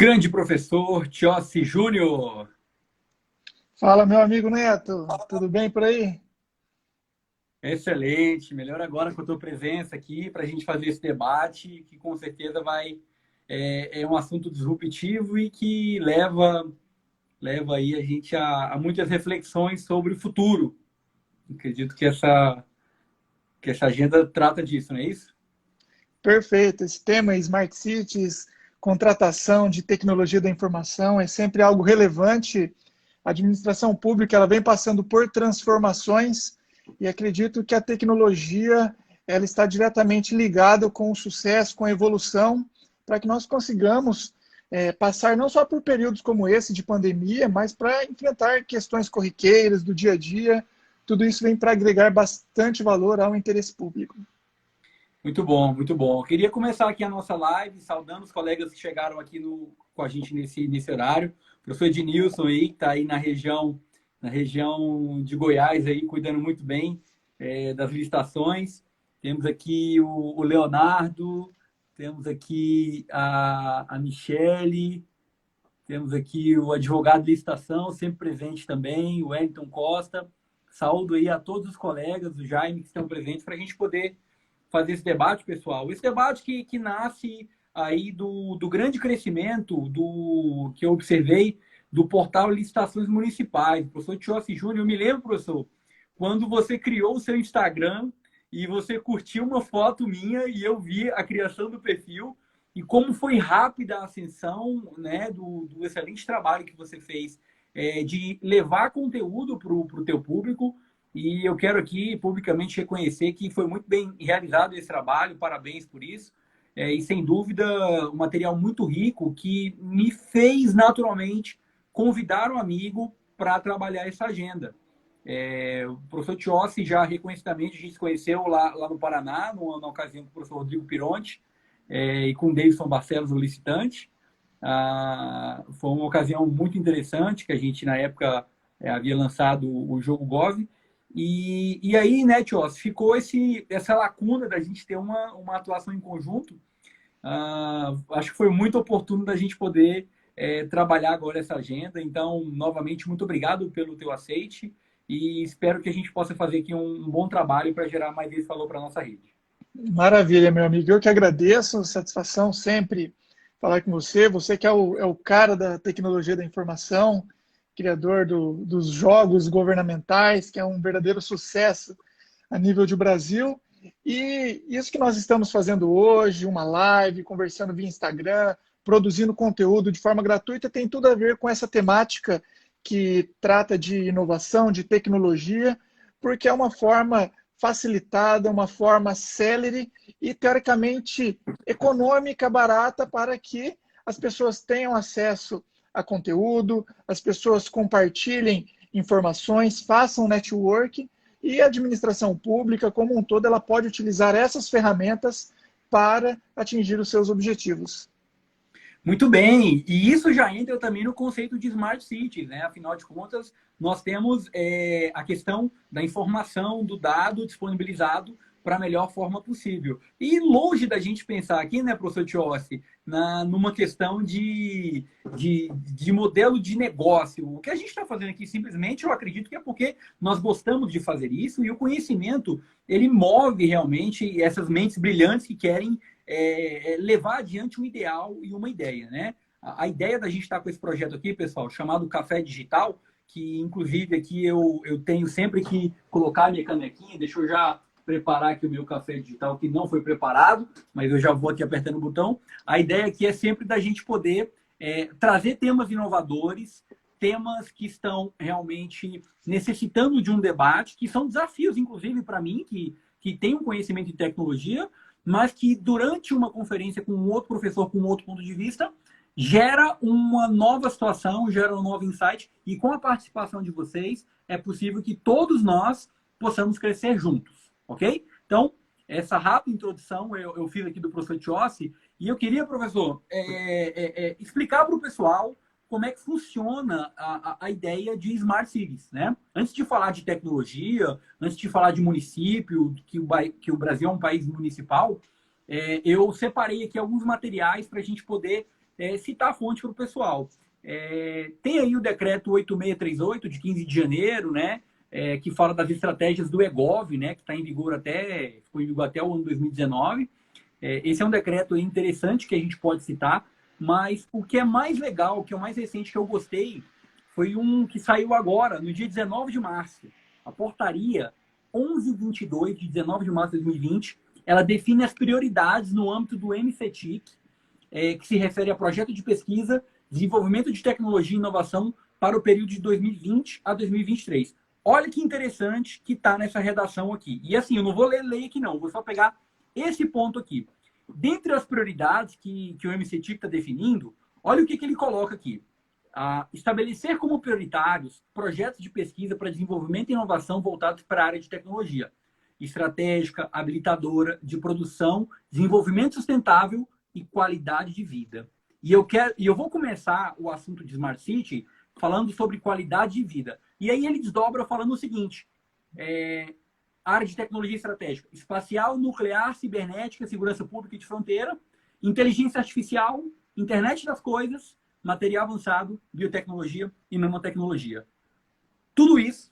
Grande professor Tiossi Júnior. Fala, meu amigo Neto, tudo bem por aí? Excelente, melhor agora com a tua presença aqui para a gente fazer esse debate, que com certeza é um assunto disruptivo e que leva aí a gente a muitas reflexões sobre o futuro. Acredito que essa agenda trata disso, não é isso? Perfeito, esse tema Smart Cities, contratação de tecnologia da informação é sempre algo relevante. A administração pública ela vem passando por transformações e acredito que a tecnologia ela está diretamente ligada com o sucesso, com a evolução, para que nós consigamos passar não só por períodos como esse de pandemia, mas para enfrentar questões corriqueiras do dia a dia. Tudo isso vem para agregar bastante valor ao interesse público. Muito bom, muito bom. Eu queria começar aqui a nossa live, saudando os colegas que chegaram aqui com a gente nesse horário. O professor Ednilson aí, que está aí na região de Goiás, aí, cuidando muito bem das licitações. Temos aqui o Leonardo, temos aqui a Michele, temos aqui o advogado de licitação, sempre presente também, o Wellington Costa. Saúdo aí a todos os colegas, o Jaime, que estão presentes, para a gente poder fazer esse debate, pessoal. Esse debate que nasce aí do grande crescimento que eu observei do portal Licitações Municipais. Professor Tiossi Júnior, eu me lembro, professor, quando você criou o seu Instagram e você curtiu uma foto minha e eu vi a criação do perfil e como foi rápida a ascensão, né, do excelente trabalho que você fez de levar conteúdo para o teu público. E eu quero aqui publicamente reconhecer que foi muito bem realizado esse trabalho, parabéns por isso. E sem dúvida, um material muito rico que me fez naturalmente convidar um amigo para trabalhar essa agenda. O professor Tiossi já reconhecidamente a gente se conheceu lá no Paraná, na ocasião com o professor Rodrigo Pironti e com o Davidson Barcelos, o licitante. Foi uma ocasião muito interessante que a gente, na época, havia lançado o jogo Gov. E aí, né, Tios, ficou essa lacuna da gente ter uma atuação em conjunto. Acho que foi muito oportuno da gente poder trabalhar agora essa agenda. Então, novamente, muito obrigado pelo teu aceite e espero que a gente possa fazer aqui um bom trabalho para gerar mais esse valor para a nossa rede. Maravilha, meu amigo. Eu que agradeço, satisfação sempre falar com você. Você que é o cara da tecnologia da informação, criador dos jogos governamentais, que é um verdadeiro sucesso a nível de Brasil. E isso que nós estamos fazendo hoje, uma live, conversando via Instagram, produzindo conteúdo de forma gratuita, tem tudo a ver com essa temática que trata de inovação, de tecnologia, porque é uma forma facilitada, uma forma célere e, teoricamente, econômica, barata, para que as pessoas tenham acesso a conteúdo, as pessoas compartilhem informações, façam network e a administração pública, como um todo, ela pode utilizar essas ferramentas para atingir os seus objetivos. Muito bem, e isso já entra também no conceito de Smart Cities, né? Afinal de contas, nós temos a questão da informação, do dado disponibilizado para a melhor forma possível. E longe da gente pensar aqui, né, professor Tiossi, numa questão de modelo de negócio. O que a gente está fazendo aqui, simplesmente, eu acredito que é porque nós gostamos de fazer isso e o conhecimento, ele move realmente essas mentes brilhantes que querem levar adiante um ideal e uma ideia, né? A ideia da gente estar com esse projeto aqui, pessoal, chamado Café Digital, que inclusive aqui eu tenho sempre que colocar a minha canequinha, deixa eu já preparar aqui o meu café digital, que não foi preparado, mas eu já vou aqui apertando o botão. A ideia aqui é sempre da gente poder trazer temas inovadores, temas que estão realmente necessitando de um debate, que são desafios, inclusive, para mim, que tem um conhecimento em tecnologia, mas que durante uma conferência com um outro professor com um outro ponto de vista, gera uma nova situação, gera um novo insight, e com a participação de vocês, é possível que todos nós possamos crescer juntos, ok? Então, essa rápida introdução eu fiz aqui do professor Tiossi, e eu queria, professor, explicar para o pessoal como é que funciona a ideia de Smart Cities, né? Antes de falar de tecnologia, antes de falar de município, que o Brasil é um país municipal, eu separei aqui alguns materiais para a gente poder citar a fonte para o pessoal. Tem aí o decreto 8638, de 15 de janeiro, né? Que fala das estratégias do EGOV, né? Que está em vigor ficou em vigor até o ano 2019. Esse é um decreto interessante que a gente pode citar, mas o que é mais legal, o que é o mais recente que eu gostei, foi um que saiu agora, no dia 19 de março. A portaria 1122, de 19 de março de 2020, ela define as prioridades no âmbito do MCTIC, que se refere a projeto de pesquisa, desenvolvimento de tecnologia e inovação para o período de 2020 a 2023. Olha que interessante que está nessa redação aqui. E assim, eu não vou ler aqui não, vou só pegar esse ponto aqui. Dentre as prioridades que o MCTIC está definindo, olha o que ele coloca aqui. Estabelecer como prioritários projetos de pesquisa para desenvolvimento e inovação voltados para a área de tecnologia, estratégica, habilitadora, de produção, desenvolvimento sustentável e qualidade de vida. E eu vou começar o assunto de Smart City falando sobre qualidade de vida. E aí ele desdobra falando o seguinte: área de tecnologia estratégica, espacial, nuclear, cibernética, segurança pública e de fronteira, inteligência artificial, internet das coisas, material avançado, biotecnologia e nanotecnologia. Tudo isso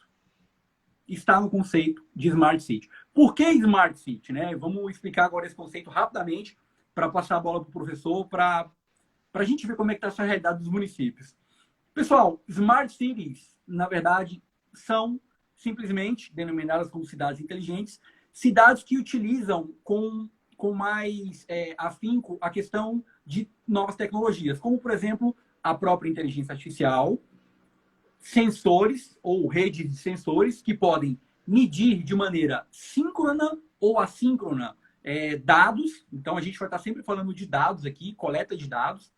está no conceito de Smart City. Por que Smart City? Né? Vamos explicar agora esse conceito rapidamente para passar a bola para o professor, para a gente ver como é que está essa realidade dos municípios. Pessoal, Smart Cities, na verdade, são simplesmente denominadas como cidades inteligentes, cidades que utilizam com mais afinco a questão de novas tecnologias, como, por exemplo, a própria inteligência artificial, sensores ou redes de sensores que podem medir de maneira síncrona ou assíncrona dados. Então, a gente vai estar sempre falando de dados aqui, coleta de dados,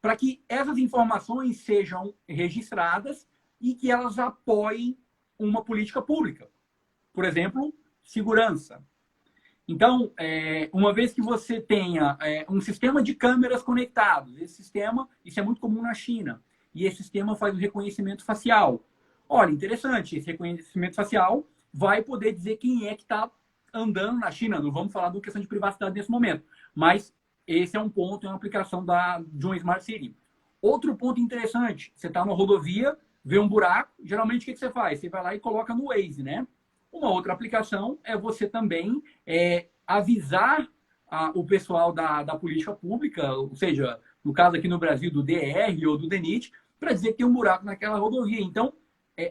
para que essas informações sejam registradas e que elas apoiem uma política pública. Por exemplo, segurança. Então, uma vez que você tenha um sistema de câmeras conectados, esse sistema, isso é muito comum na China, e esse sistema faz o reconhecimento facial. Olha, interessante, esse reconhecimento facial vai poder dizer quem é que está andando na China. Não vamos falar de questão de privacidade nesse momento, mas esse é um ponto, é uma aplicação de uma Smart City. Outro ponto interessante, você está na rodovia, vê um buraco, geralmente o que você faz? Você vai lá e coloca no Waze, né? Uma outra aplicação é você também avisar o pessoal da política pública, ou seja, no caso aqui no Brasil, do DR ou do DENIT, para dizer que tem um buraco naquela rodovia. Então,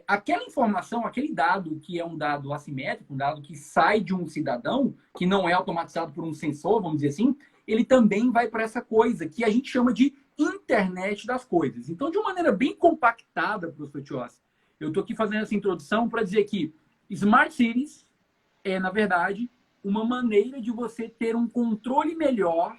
aquela informação, aquele dado que é um dado assimétrico, um dado que sai de um cidadão, que não é automatizado por um sensor, vamos dizer assim, ele também vai para essa coisa que a gente chama de internet das coisas. Então, de uma maneira bem compactada, professor Tiossi, eu estou aqui fazendo essa introdução para dizer que Smart Cities na verdade, uma maneira de você ter um controle melhor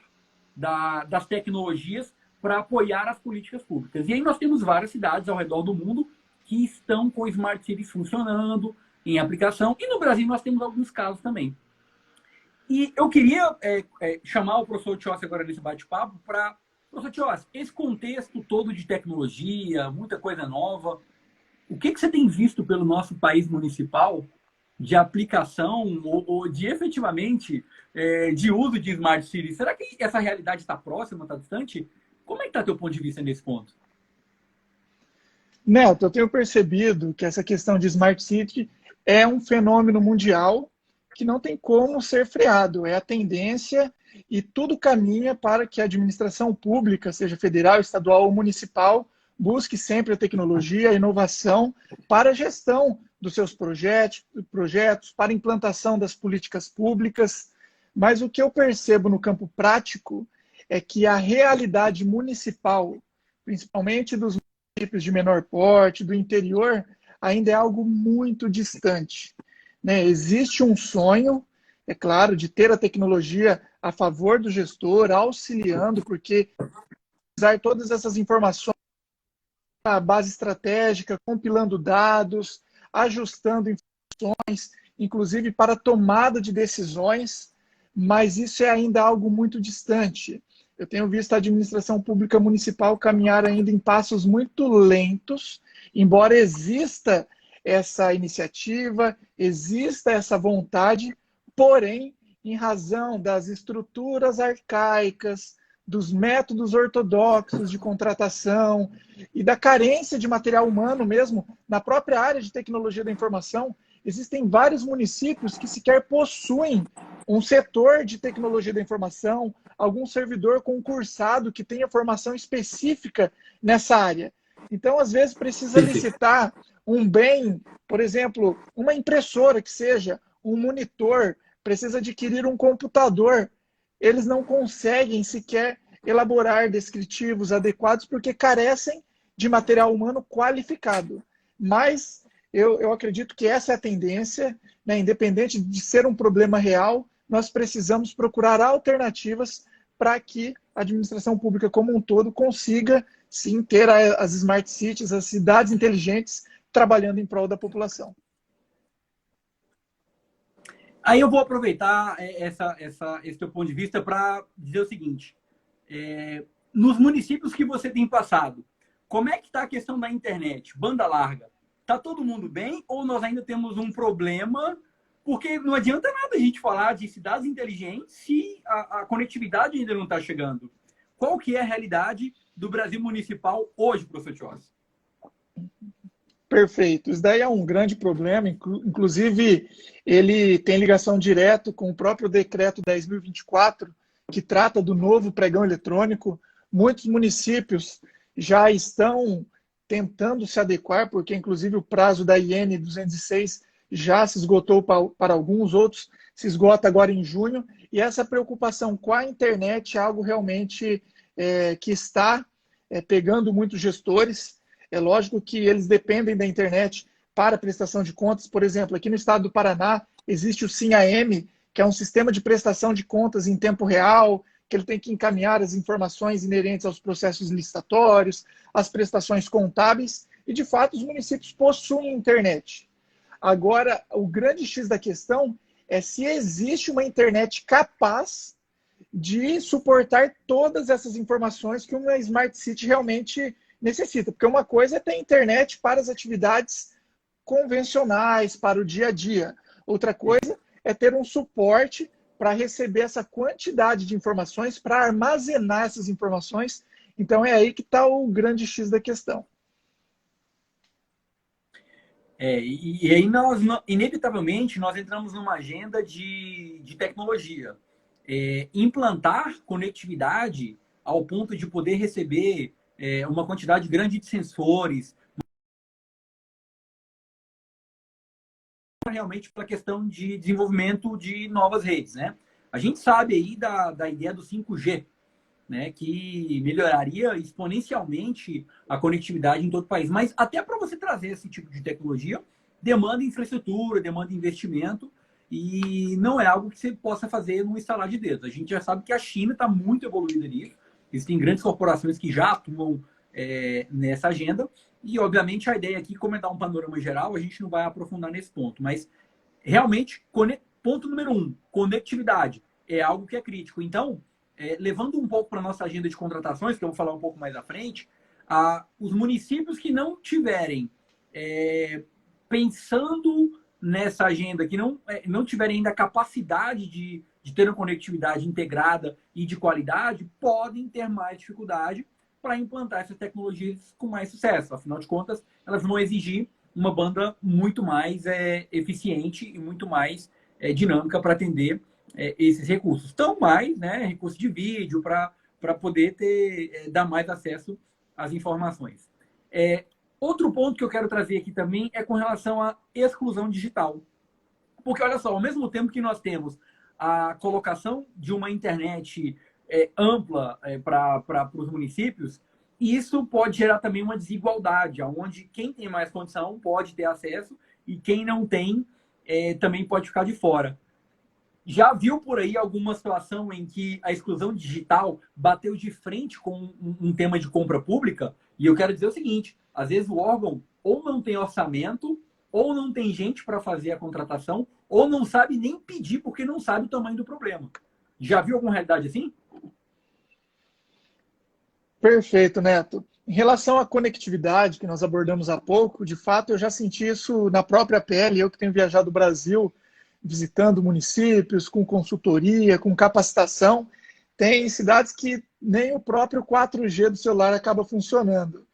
das tecnologias para apoiar as políticas públicas. E aí nós temos várias cidades ao redor do mundo que estão com Smart Cities funcionando em aplicação. E no Brasil nós temos alguns casos também. E eu queria chamar o professor Tiossi agora nesse bate-papo para... Professor Tiossi, esse contexto todo de tecnologia, muita coisa nova, o que você tem visto pelo nosso país municipal de aplicação ou de efetivamente de uso de Smart Cities? Será que essa realidade está próxima, está distante? Como é que está teu ponto de vista nesse ponto? Neto, eu tenho percebido que essa questão de Smart City é um fenômeno mundial que não tem como ser freado. É a tendência e tudo caminha para que a administração pública, seja federal, estadual ou municipal, busque sempre a tecnologia, a inovação para a gestão dos seus projetos, para a implantação das políticas públicas. Mas o que eu percebo no campo prático é que a realidade municipal, principalmente dos municípios de menor porte, do interior, ainda é algo muito distante. Né? Existe um sonho, é claro, de ter a tecnologia a favor do gestor, auxiliando, porque usar todas essas informações, a base estratégica, compilando dados, ajustando informações, inclusive para tomada de decisões, mas isso é ainda algo muito distante. Eu tenho visto a administração pública municipal caminhar ainda em passos muito lentos, embora exista essa iniciativa, exista essa vontade, porém, em razão das estruturas arcaicas, dos métodos ortodoxos de contratação e da carência de material humano mesmo na própria área de tecnologia da informação. Existem vários municípios que sequer possuem um setor de tecnologia da informação, algum servidor concursado que tenha formação específica nessa área. Então, às vezes, precisa licitar um bem, por exemplo, uma impressora que seja, um monitor, precisa adquirir um computador. Eles não conseguem sequer elaborar descritivos adequados porque carecem de material humano qualificado. Mas eu acredito que essa é a tendência, né? Independente de ser um problema real, nós precisamos procurar alternativas para que a administração pública como um todo consiga, sim, ter as smart cities, as cidades inteligentes, trabalhando em prol da população. Aí eu vou aproveitar esse teu ponto de vista para dizer o seguinte. Nos municípios que você tem passado, como é que está a questão da internet, banda larga? Está todo mundo bem ou nós ainda temos um problema? Porque não adianta nada a gente falar de cidades inteligentes se a conectividade ainda não está chegando. Qual que é a realidade do Brasil municipal hoje, professor Tioss? Perfeito. Isso daí é um grande problema. Inclusive, ele tem ligação direta com o próprio decreto 10.024, que trata do novo pregão eletrônico. Muitos municípios já estão tentando se adequar, porque inclusive o prazo da IN 206 já se esgotou para alguns, outros se esgota agora em junho, e essa preocupação com a internet é algo realmente que está pegando muitos gestores. É lógico que eles dependem da internet para prestação de contas. Por exemplo, aqui no estado do Paraná existe o SIM-AM, que é um sistema de prestação de contas em tempo real, que ele tem que encaminhar as informações inerentes aos processos licitatórios, às prestações contábeis, e de fato os municípios possuem internet. Agora, o grande X da questão é se existe uma internet capaz de suportar todas essas informações que uma Smart City realmente necessita. Porque uma coisa é ter internet para as atividades convencionais, para o dia a dia. Outra coisa é ter um suporte para receber essa quantidade de informações, para armazenar essas informações. Então, é aí que está o grande X da questão. E aí nós, inevitavelmente, nós entramos numa agenda de tecnologia. Implantar conectividade ao ponto de poder receber uma quantidade grande de sensores, realmente para a questão de desenvolvimento de novas redes, né? A gente sabe aí da ideia do 5G, né, que melhoraria exponencialmente a conectividade em todo o país. Mas até para você trazer esse tipo de tecnologia, demanda infraestrutura, demanda investimento, e não é algo que você possa fazer num estalar de dedos. A gente já sabe que a China está muito evoluída nisso. Existem grandes corporações que já atuam nessa agenda. E, obviamente, a ideia aqui, como é dar um panorama geral, a gente não vai aprofundar nesse ponto. Mas, realmente, ponto número 1, conectividade é algo que é crítico. Então, levando um pouco para a nossa agenda de contratações, que eu vou falar um pouco mais à frente, os municípios que não tiverem pensando nessa agenda, que não tiverem ainda a capacidade de ter uma conectividade integrada e de qualidade, podem ter mais dificuldade para implantar essas tecnologias com mais sucesso. Afinal de contas, elas vão exigir uma banda muito mais eficiente e muito mais dinâmica para atender esses recursos. Tão mais, né, recurso de vídeo para poder dar mais acesso às informações. Outro ponto que eu quero trazer aqui também é com relação à exclusão digital. Porque, olha só, ao mesmo tempo que nós temos a colocação de uma internet ampla para os municípios, isso pode gerar também uma desigualdade, onde quem tem mais condição pode ter acesso e quem não tem também pode ficar de fora. Já viu por aí alguma situação em que a exclusão digital bateu de frente com um tema de compra pública? E eu quero dizer o seguinte, às vezes o órgão ou não tem orçamento, ou não tem gente para fazer a contratação, ou não sabe nem pedir porque não sabe o tamanho do problema. Já viu alguma realidade assim? Perfeito, Neto. Em relação à conectividade que nós abordamos há pouco, de fato eu já senti isso na própria pele, eu que tenho viajado o Brasil, visitando municípios, com consultoria, com capacitação. Tem cidades que nem o próprio 4G do celular acaba funcionando.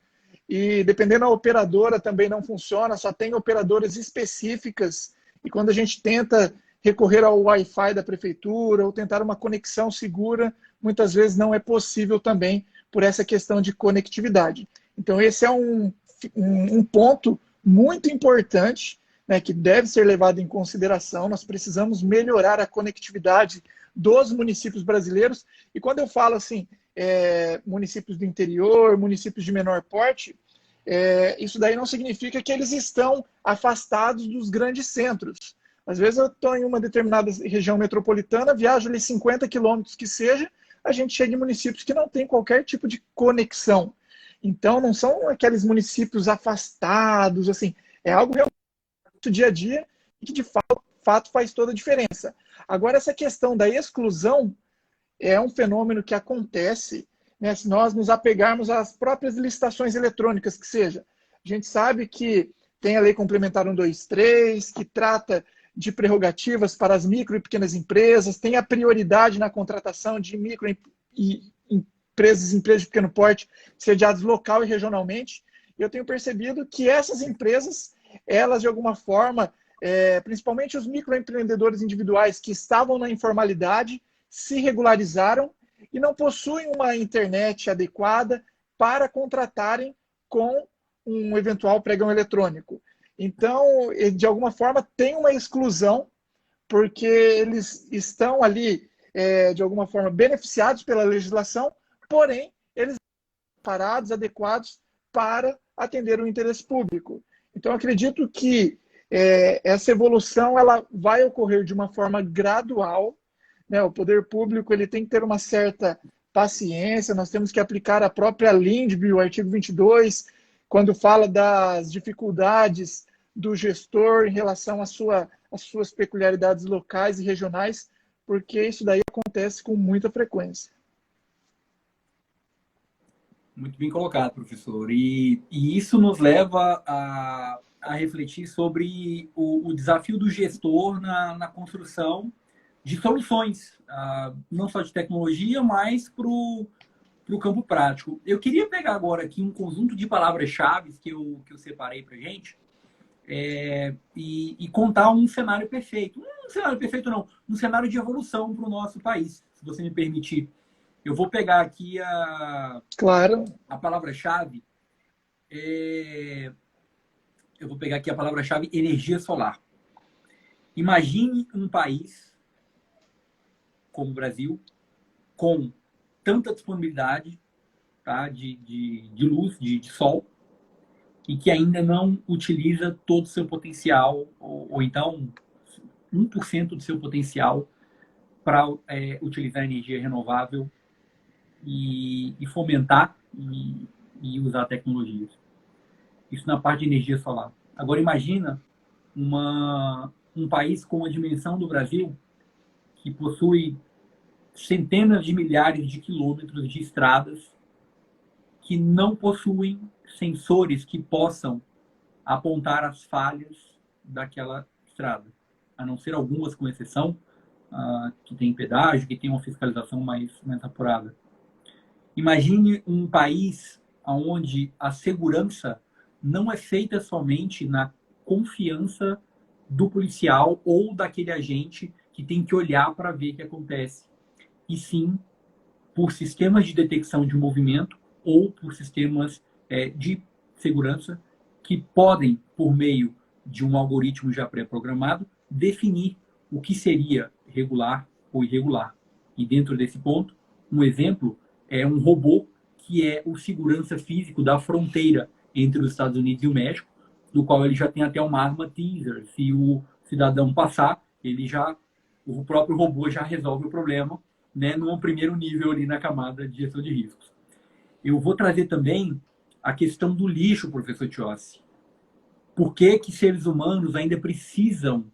E dependendo da operadora também não funciona, só tem operadoras específicas. E quando a gente tenta recorrer ao Wi-Fi da prefeitura ou tentar uma conexão segura, muitas vezes não é possível também por essa questão de conectividade. Então esse é um ponto muito importante, né, que deve ser levado em consideração. Nós precisamos melhorar a conectividade dos municípios brasileiros. E quando eu falo assim, municípios do interior, municípios de menor porte, isso daí não significa que eles estão afastados dos grandes centros. Às vezes eu estou em uma determinada região metropolitana, viajo ali 50 quilômetros que seja, a gente chega em municípios que não tem qualquer tipo de conexão. Então não são aqueles municípios afastados, assim, é algo realmente do dia a dia e que de fato faz toda a diferença. Agora, essa questão da exclusão é um fenômeno que acontece, né, se nós nos apegarmos às próprias licitações eletrônicas, que seja. A gente sabe que tem a Lei Complementar 123, que trata de prerrogativas para as micro e pequenas empresas, tem a prioridade na contratação de micro e empresas de pequeno porte, sediadas local e regionalmente. Eu tenho percebido que essas empresas, elas de alguma forma, principalmente os microempreendedores individuais que estavam na informalidade, se regularizaram e não possuem uma internet adequada para contratarem com um eventual pregão eletrônico. Então, de alguma forma, tem uma exclusão, porque eles estão ali, de alguma forma, beneficiados pela legislação, porém, eles estão parados, adequados para atender o interesse público. Então, acredito que essa evolução ela vai ocorrer de uma forma gradual, né? O poder público ele tem que ter uma certa paciência, nós temos que aplicar a própria LINDB, o artigo 22, quando fala das dificuldades do gestor em relação às suas peculiaridades locais e regionais, porque isso daí acontece com muita frequência. Muito bem colocado, professor. E isso nos leva a refletir sobre o desafio do gestor na construção de soluções, não só de tecnologia, mas para o campo prático. Eu queria pegar agora aqui um conjunto de palavras-chave que eu separei para a gente e contar um cenário perfeito. Um cenário perfeito não, um cenário de evolução para o nosso país, se você me permitir. Eu vou pegar aqui Claro. A palavra-chave. Eu vou pegar aqui a palavra-chave energia solar. Imagine um país como o Brasil, com tanta disponibilidade, tá, de luz, de sol, e que ainda não utiliza todo o seu potencial, ou então 1% do seu potencial para utilizar energia renovável e fomentar e usar tecnologias. Isso na parte de energia solar. Agora imagina um país com a dimensão do Brasil, que possui centenas de milhares de quilômetros de estradas que não possuem sensores que possam apontar as falhas daquela estrada, a não ser algumas com exceção, que tem pedágio, que tem uma fiscalização mais apurada. Imagine um país onde a segurança não é feita somente na confiança do policial ou daquele agente que tem que olhar para ver o que acontece, e sim por sistemas de detecção de movimento ou por sistemas de segurança que podem, por meio de um algoritmo já pré-programado, definir o que seria regular ou irregular. E dentro desse ponto, um exemplo é um robô que é o segurança físico da fronteira entre os Estados Unidos e o México, do qual ele já tem até uma arma teaser. Se o cidadão passar, o próprio robô já resolve o problema, né, num primeiro nível ali na camada de gestão de riscos. Eu vou trazer também a questão do lixo, professor Tiossi. Por que seres humanos ainda precisam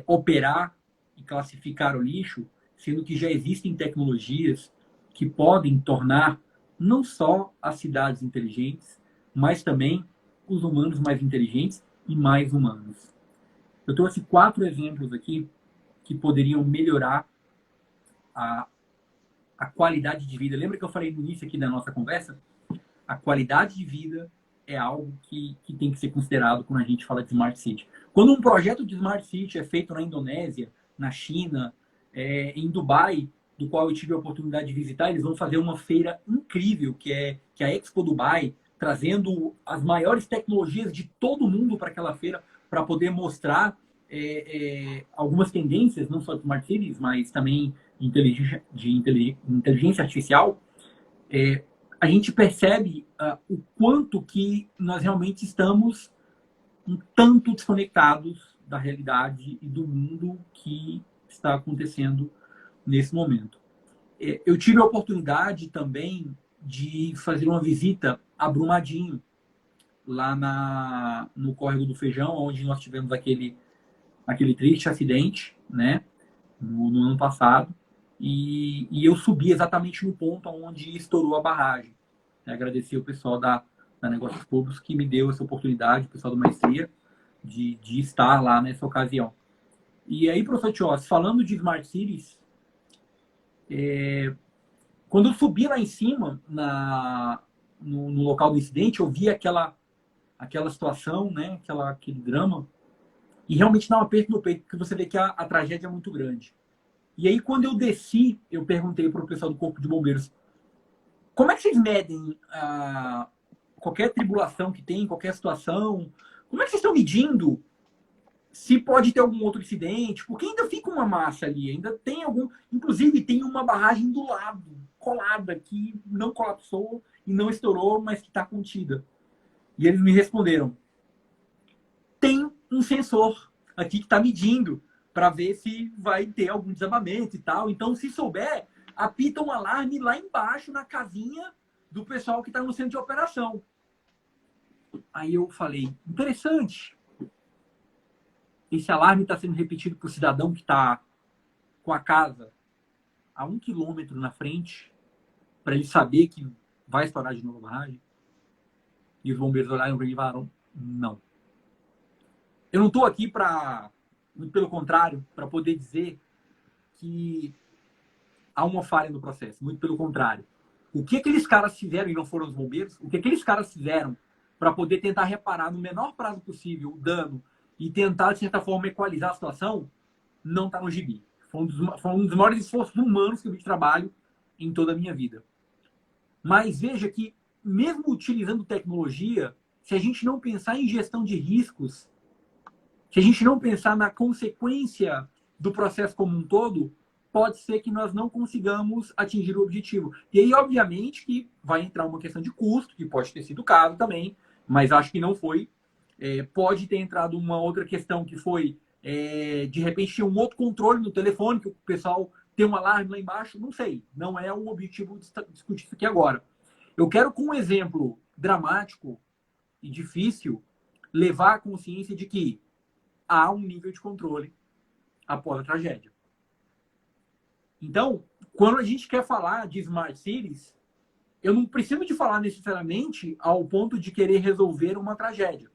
operar e classificar o lixo, sendo que já existem tecnologias que podem tornar não só as cidades inteligentes, mas também os humanos mais inteligentes e mais humanos. Eu trouxe 4 exemplos aqui que poderiam melhorar a qualidade de vida. Lembra que eu falei no início aqui da nossa conversa? A qualidade de vida é algo que tem que ser considerado quando a gente fala de Smart City. Quando um projeto de Smart City é feito na Indonésia, na China, em Dubai, do qual eu tive a oportunidade de visitar, eles vão fazer uma feira incrível, que é a Expo Dubai, trazendo as maiores tecnologias de todo mundo para aquela feira, para poder mostrar algumas tendências, não só de Smart Cities, mas também de inteligência artificial. A gente percebe o quanto que nós realmente estamos um tanto desconectados da realidade e do mundo que está acontecendo nesse momento. Eu tive a oportunidade também de fazer uma visita a Brumadinho, lá no Córrego do Feijão, onde nós tivemos aquele triste acidente, né, no ano passado. E eu subi exatamente no ponto onde estourou a barragem. Agradecer o pessoal da Negócios Públicos que me deu essa oportunidade, o pessoal do Maestria, de estar lá nessa ocasião. E aí, professor Tios, falando de Smart Cities, quando eu subi lá em cima, no local do incidente, eu vi aquela situação, né, aquele drama, e realmente dá um aperto no peito, porque você vê que a tragédia é muito grande. E aí, quando eu desci, eu perguntei para o pessoal do Corpo de Bombeiros, como é que vocês medem qualquer tribulação que tem, qualquer situação? Como é que vocês estão medindo se pode ter algum outro incidente? Porque ainda fica uma massa ali, ainda tem algum... Inclusive, tem uma barragem do lado, colada, que não colapsou e não estourou, mas que está contida. E eles me responderam, tem um sensor aqui que está medindo para ver se vai ter algum desabamento e tal. Então, se souber, apita um alarme lá embaixo, na casinha do pessoal que está no centro de operação. Aí eu falei, interessante. Esse alarme está sendo repetido para o cidadão que está com a casa a 1 quilômetro na frente, para ele saber que vai estourar de novo a barragem. E os bombeiros olharam para mim e falaram, não. Eu não estou aqui para, muito pelo contrário, para poder dizer que há uma falha no processo. Muito pelo contrário. O que aqueles caras fizeram, e não foram os bombeiros, o que aqueles caras fizeram para poder tentar reparar no menor prazo possível o dano e tentar, de certa forma, equalizar a situação, não está no gibi. Foi um dos maiores esforços humanos que eu vi de trabalho em toda a minha vida. Mas veja que, mesmo utilizando tecnologia, se a gente não pensar em gestão de riscos, se a gente não pensar na consequência do processo como um todo, pode ser que nós não consigamos atingir o objetivo. E aí, obviamente, que vai entrar uma questão de custo, que pode ter sido o caso também, mas acho que não foi. Pode ter entrado uma outra questão que foi, de repente, tinha um outro controle no telefone, que o pessoal tem um alarme lá embaixo, não sei. Não é o objetivo de discutir isso aqui agora. Eu quero, com um exemplo dramático e difícil, levar a consciência de que há um nível de controle após a tragédia. Então, quando a gente quer falar de Smart Cities, eu não preciso de falar necessariamente ao ponto de querer resolver uma tragédia.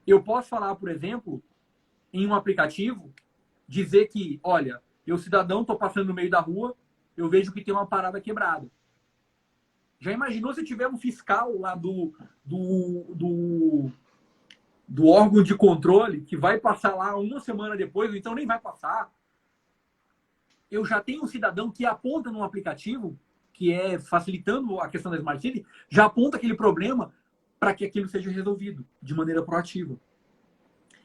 Eu posso falar, por exemplo, em um aplicativo, dizer que, olha, eu cidadão, estou passando no meio da rua, eu vejo que tem uma parada quebrada. Já imaginou se tiver um fiscal lá do órgão de controle que vai passar lá uma semana depois, ou então nem vai passar? Eu já tenho um cidadão que aponta no aplicativo, que é facilitando a questão da Smart City, já aponta aquele problema para que aquilo seja resolvido de maneira proativa.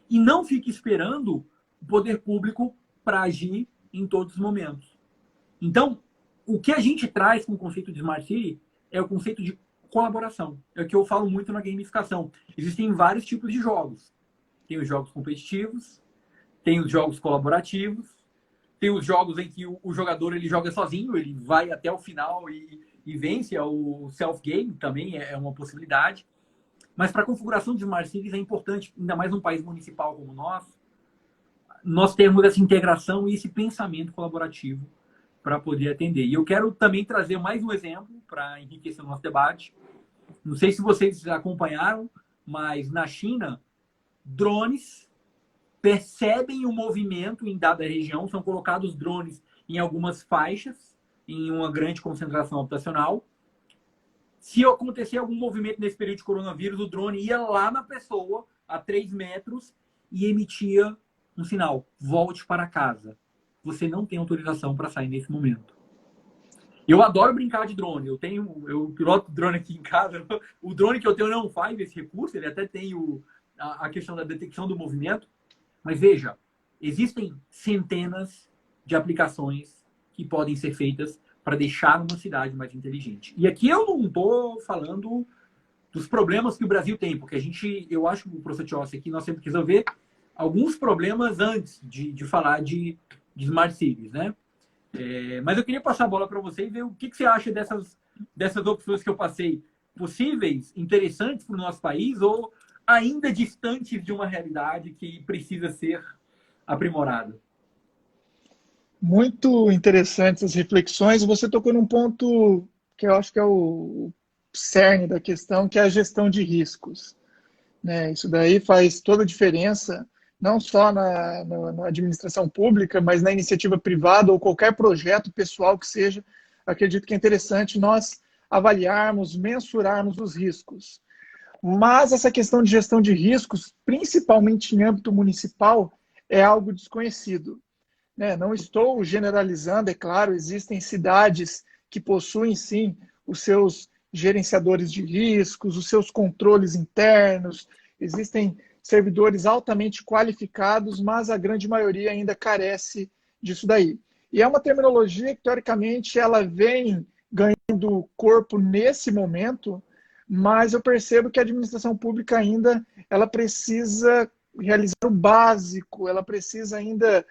E não fique esperando o poder público para agir em todos os momentos. Então, o que a gente traz com o conceito de Smart City é o conceito de colaboração. É o que eu falo muito na gamificação. Existem vários tipos de jogos. Tem os jogos competitivos, tem os jogos colaborativos, tem os jogos em que o jogador ele joga sozinho, ele vai até o final e vence. O self-game também é uma possibilidade. Mas para a configuração de Smart Cities é importante, ainda mais num país municipal como nós termos essa integração e esse pensamento colaborativo para poder atender. E eu quero também trazer mais um exemplo para enriquecer o nosso debate. Não sei se vocês acompanharam, mas na China, drones percebem o movimento em dada região, são colocados drones em algumas faixas em uma grande concentração habitacional. Se acontecer algum movimento nesse período de coronavírus, o drone ia lá na pessoa, a 3 metros, e emitia um sinal: volte para casa. Você não tem autorização para sair nesse momento. Eu adoro brincar de drone. Eu piloto drone aqui em casa. O drone que eu tenho não faz esse recurso, ele até tem a questão da detecção do movimento. Mas veja, existem centenas de aplicações que podem ser feitas para deixar uma cidade mais inteligente. E aqui eu não estou falando dos problemas que o Brasil tem, porque eu acho que o professor Tiossi aqui, nós temos que resolver alguns problemas antes de falar de Smart Cities, né? Mas eu queria passar a bola para você e ver o que você acha dessas opções que eu passei, possíveis, interessantes para o nosso país ou ainda distantes de uma realidade que precisa ser aprimorada. Muito interessantes as reflexões. Você tocou num ponto que eu acho que é o cerne da questão, que é a gestão de riscos, né? Isso daí faz toda a diferença, não só na administração pública, mas na iniciativa privada ou qualquer projeto pessoal que seja. Acredito que é interessante nós avaliarmos, mensurarmos os riscos. Mas essa questão de gestão de riscos, principalmente em âmbito municipal, é algo desconhecido, né? Não estou generalizando, é claro, existem cidades que possuem, sim, os seus gerenciadores de riscos, os seus controles internos, existem servidores altamente qualificados, mas a grande maioria ainda carece disso daí. E é uma terminologia que, teoricamente, ela vem ganhando corpo nesse momento, mas eu percebo que a administração pública ainda ela precisa realizar o básico, ela precisa ainda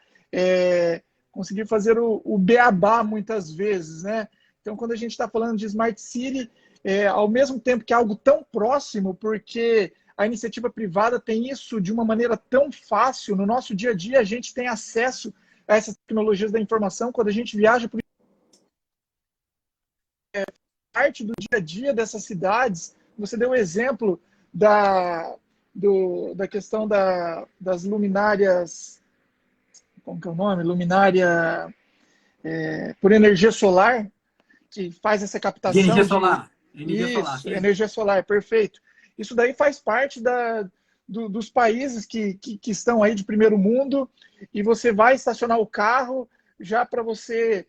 conseguir fazer o beabá muitas vezes, né? Então, quando a gente está falando de Smart City, ao mesmo tempo que é algo tão próximo, porque a iniciativa privada tem isso de uma maneira tão fácil, no nosso dia a dia a gente tem acesso a essas tecnologias da informação, quando a gente viaja por parte do dia a dia dessas cidades. Você deu o exemplo da questão das luminárias, como que é o nome? Luminária por energia solar, que faz essa De captação energia de... solar. Energia solar, Isso, sim. energia solar, perfeito. Isso daí faz parte dos países que estão aí de primeiro mundo, e você vai estacionar o carro já para você...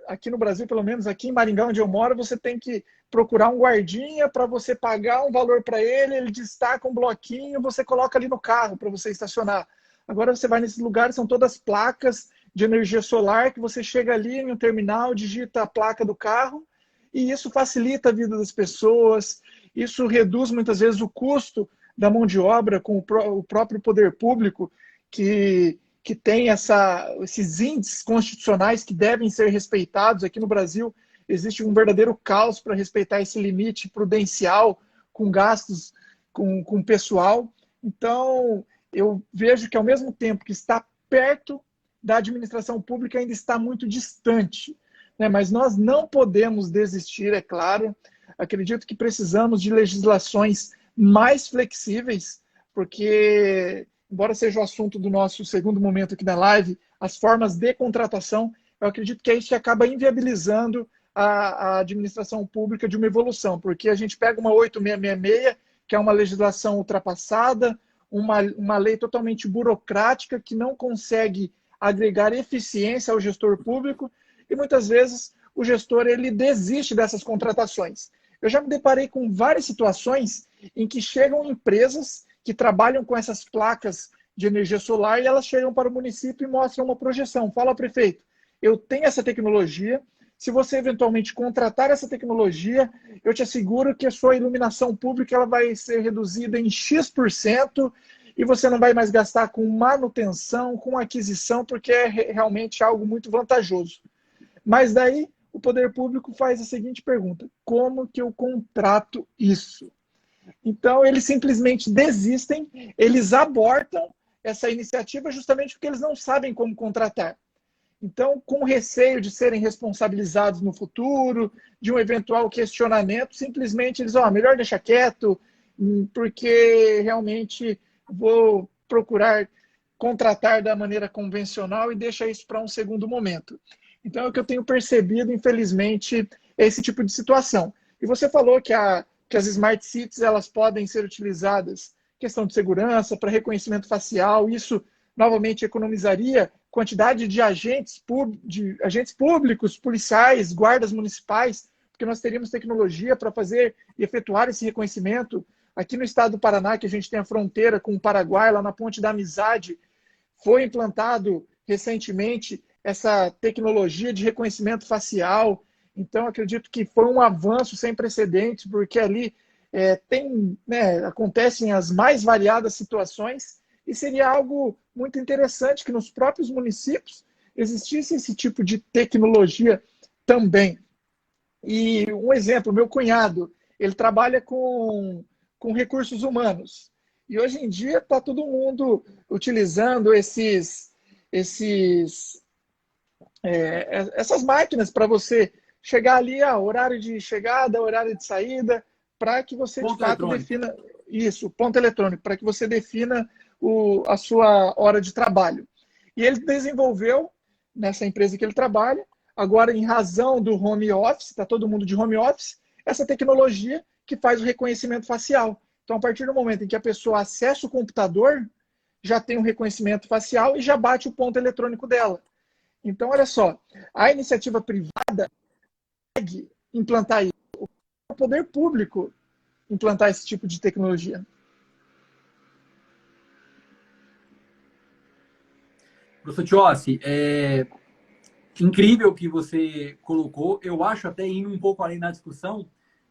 aqui no Brasil, pelo menos aqui em Maringá, onde eu moro, você tem que procurar um guardinha para você pagar um valor para ele, ele destaca um bloquinho, você coloca ali no carro para você estacionar. Agora você vai nesses lugares, são todas placas de energia solar, que você chega ali em um terminal, digita a placa do carro, e isso facilita a vida das pessoas, isso reduz muitas vezes o custo da mão de obra com o próprio poder público, que tem esses índices constitucionais que devem ser respeitados. Aqui no Brasil existe um verdadeiro caos para respeitar esse limite prudencial com gastos com pessoal. Então, eu vejo que ao mesmo tempo que está perto da administração pública, ainda está muito distante, né? Mas nós não podemos desistir, é claro. Acredito que precisamos de legislações mais flexíveis, porque, embora seja o assunto do nosso segundo momento aqui da live, as formas de contratação, eu acredito que é isso que acaba inviabilizando a administração pública de uma evolução, porque a gente pega uma 8666, que é uma legislação ultrapassada, uma lei totalmente burocrática que não consegue agregar eficiência ao gestor público, e muitas vezes o gestor ele desiste dessas contratações. Eu já me deparei com várias situações em que chegam empresas que trabalham com essas placas de energia solar e elas chegam para o município e mostram uma projeção. Fala, prefeito, eu tenho essa tecnologia, se você eventualmente contratar essa tecnologia, eu te asseguro que a sua iluminação pública ela vai ser reduzida em X% e você não vai mais gastar com manutenção, com aquisição, porque é realmente algo muito vantajoso. Mas daí o poder público faz a seguinte pergunta: como que eu contrato isso? Então, eles simplesmente desistem, eles abortam essa iniciativa justamente porque eles não sabem como contratar. Então, com receio de serem responsabilizados no futuro, de um eventual questionamento, simplesmente eles, melhor deixar quieto, porque realmente vou procurar contratar da maneira convencional e deixa isso para um segundo momento. Então, é o que eu tenho percebido, infelizmente, é esse tipo de situação. E você falou que as Smart Cities elas podem ser utilizadas questão de segurança, para reconhecimento facial, isso novamente economizaria quantidade de agentes públicos, policiais, guardas municipais, porque nós teríamos tecnologia para fazer e efetuar esse reconhecimento. Aqui no estado do Paraná, que a gente tem a fronteira com o Paraguai, lá na Ponte da Amizade, foi implantado recentemente essa tecnologia de reconhecimento facial. Então, acredito que foi um avanço sem precedentes, porque ali acontecem as mais variadas situações e seria algo muito interessante que nos próprios municípios existisse esse tipo de tecnologia também. E um exemplo, meu cunhado, ele trabalha com recursos humanos. E hoje em dia está todo mundo utilizando essas máquinas para você chegar ali, horário de chegada, horário de saída, para que você de Ponto fato eletrônico. defina isso, ponto eletrônico, para que você defina a sua hora de trabalho. E ele desenvolveu nessa empresa que ele trabalha, agora em razão do home office, está todo mundo de home office, essa tecnologia que faz o reconhecimento facial. Então, a partir do momento em que a pessoa acessa o computador, já tem um reconhecimento facial e já bate o ponto eletrônico dela. Então, olha só, a iniciativa privada consegue implantar isso, o poder público implantar esse tipo de tecnologia. Professor Tiossi, incrível o que você colocou. Eu acho, até indo um pouco além na discussão,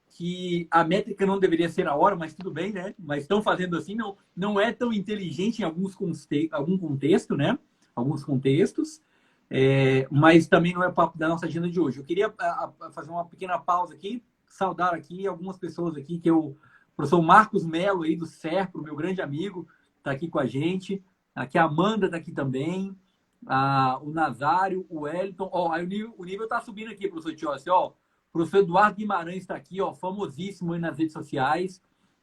que a métrica não deveria ser a hora, mas tudo bem, né? Mas estão fazendo assim, não é tão inteligente em algum contexto, né? Alguns contextos, mas também não é papo da nossa agenda de hoje. Eu queria fazer uma pequena pausa aqui, saudar aqui algumas pessoas aqui, o professor Marcos Melo, aí do SERPRO, meu grande amigo, está aqui com a gente. Aqui a Amanda está aqui também. O Nazário, o Wellington. Aí o nível está subindo aqui, professor Tiossi. O professor Eduardo Guimarães está aqui, famosíssimo aí nas redes sociais.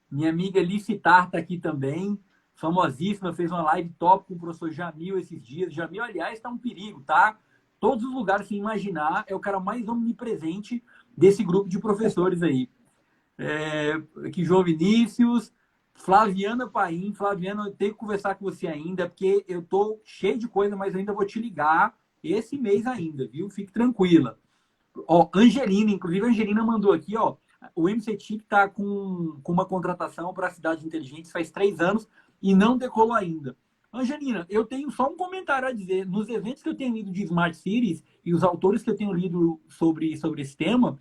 Minha amiga Licitar está aqui também, famosíssima, fez uma live top com o professor Jamil esses dias. Jamil, aliás, está um perigo, tá? Todos os lugares que imaginar, é o cara mais omnipresente desse grupo de professores aí. Aqui, João Vinícius, Flaviana Paim. Flaviana, eu tenho que conversar com você ainda, porque eu tô cheio de coisa, mas eu ainda vou te ligar esse mês ainda, viu? Fique tranquila. Angelina, inclusive a Angelina mandou aqui, o MCTIC está com uma contratação para a Cidade Inteligente faz 3 anos e não decolou ainda. Angelina, eu tenho só um comentário a dizer. Nos eventos que eu tenho lido de Smart Cities e os autores que eu tenho lido sobre esse tema,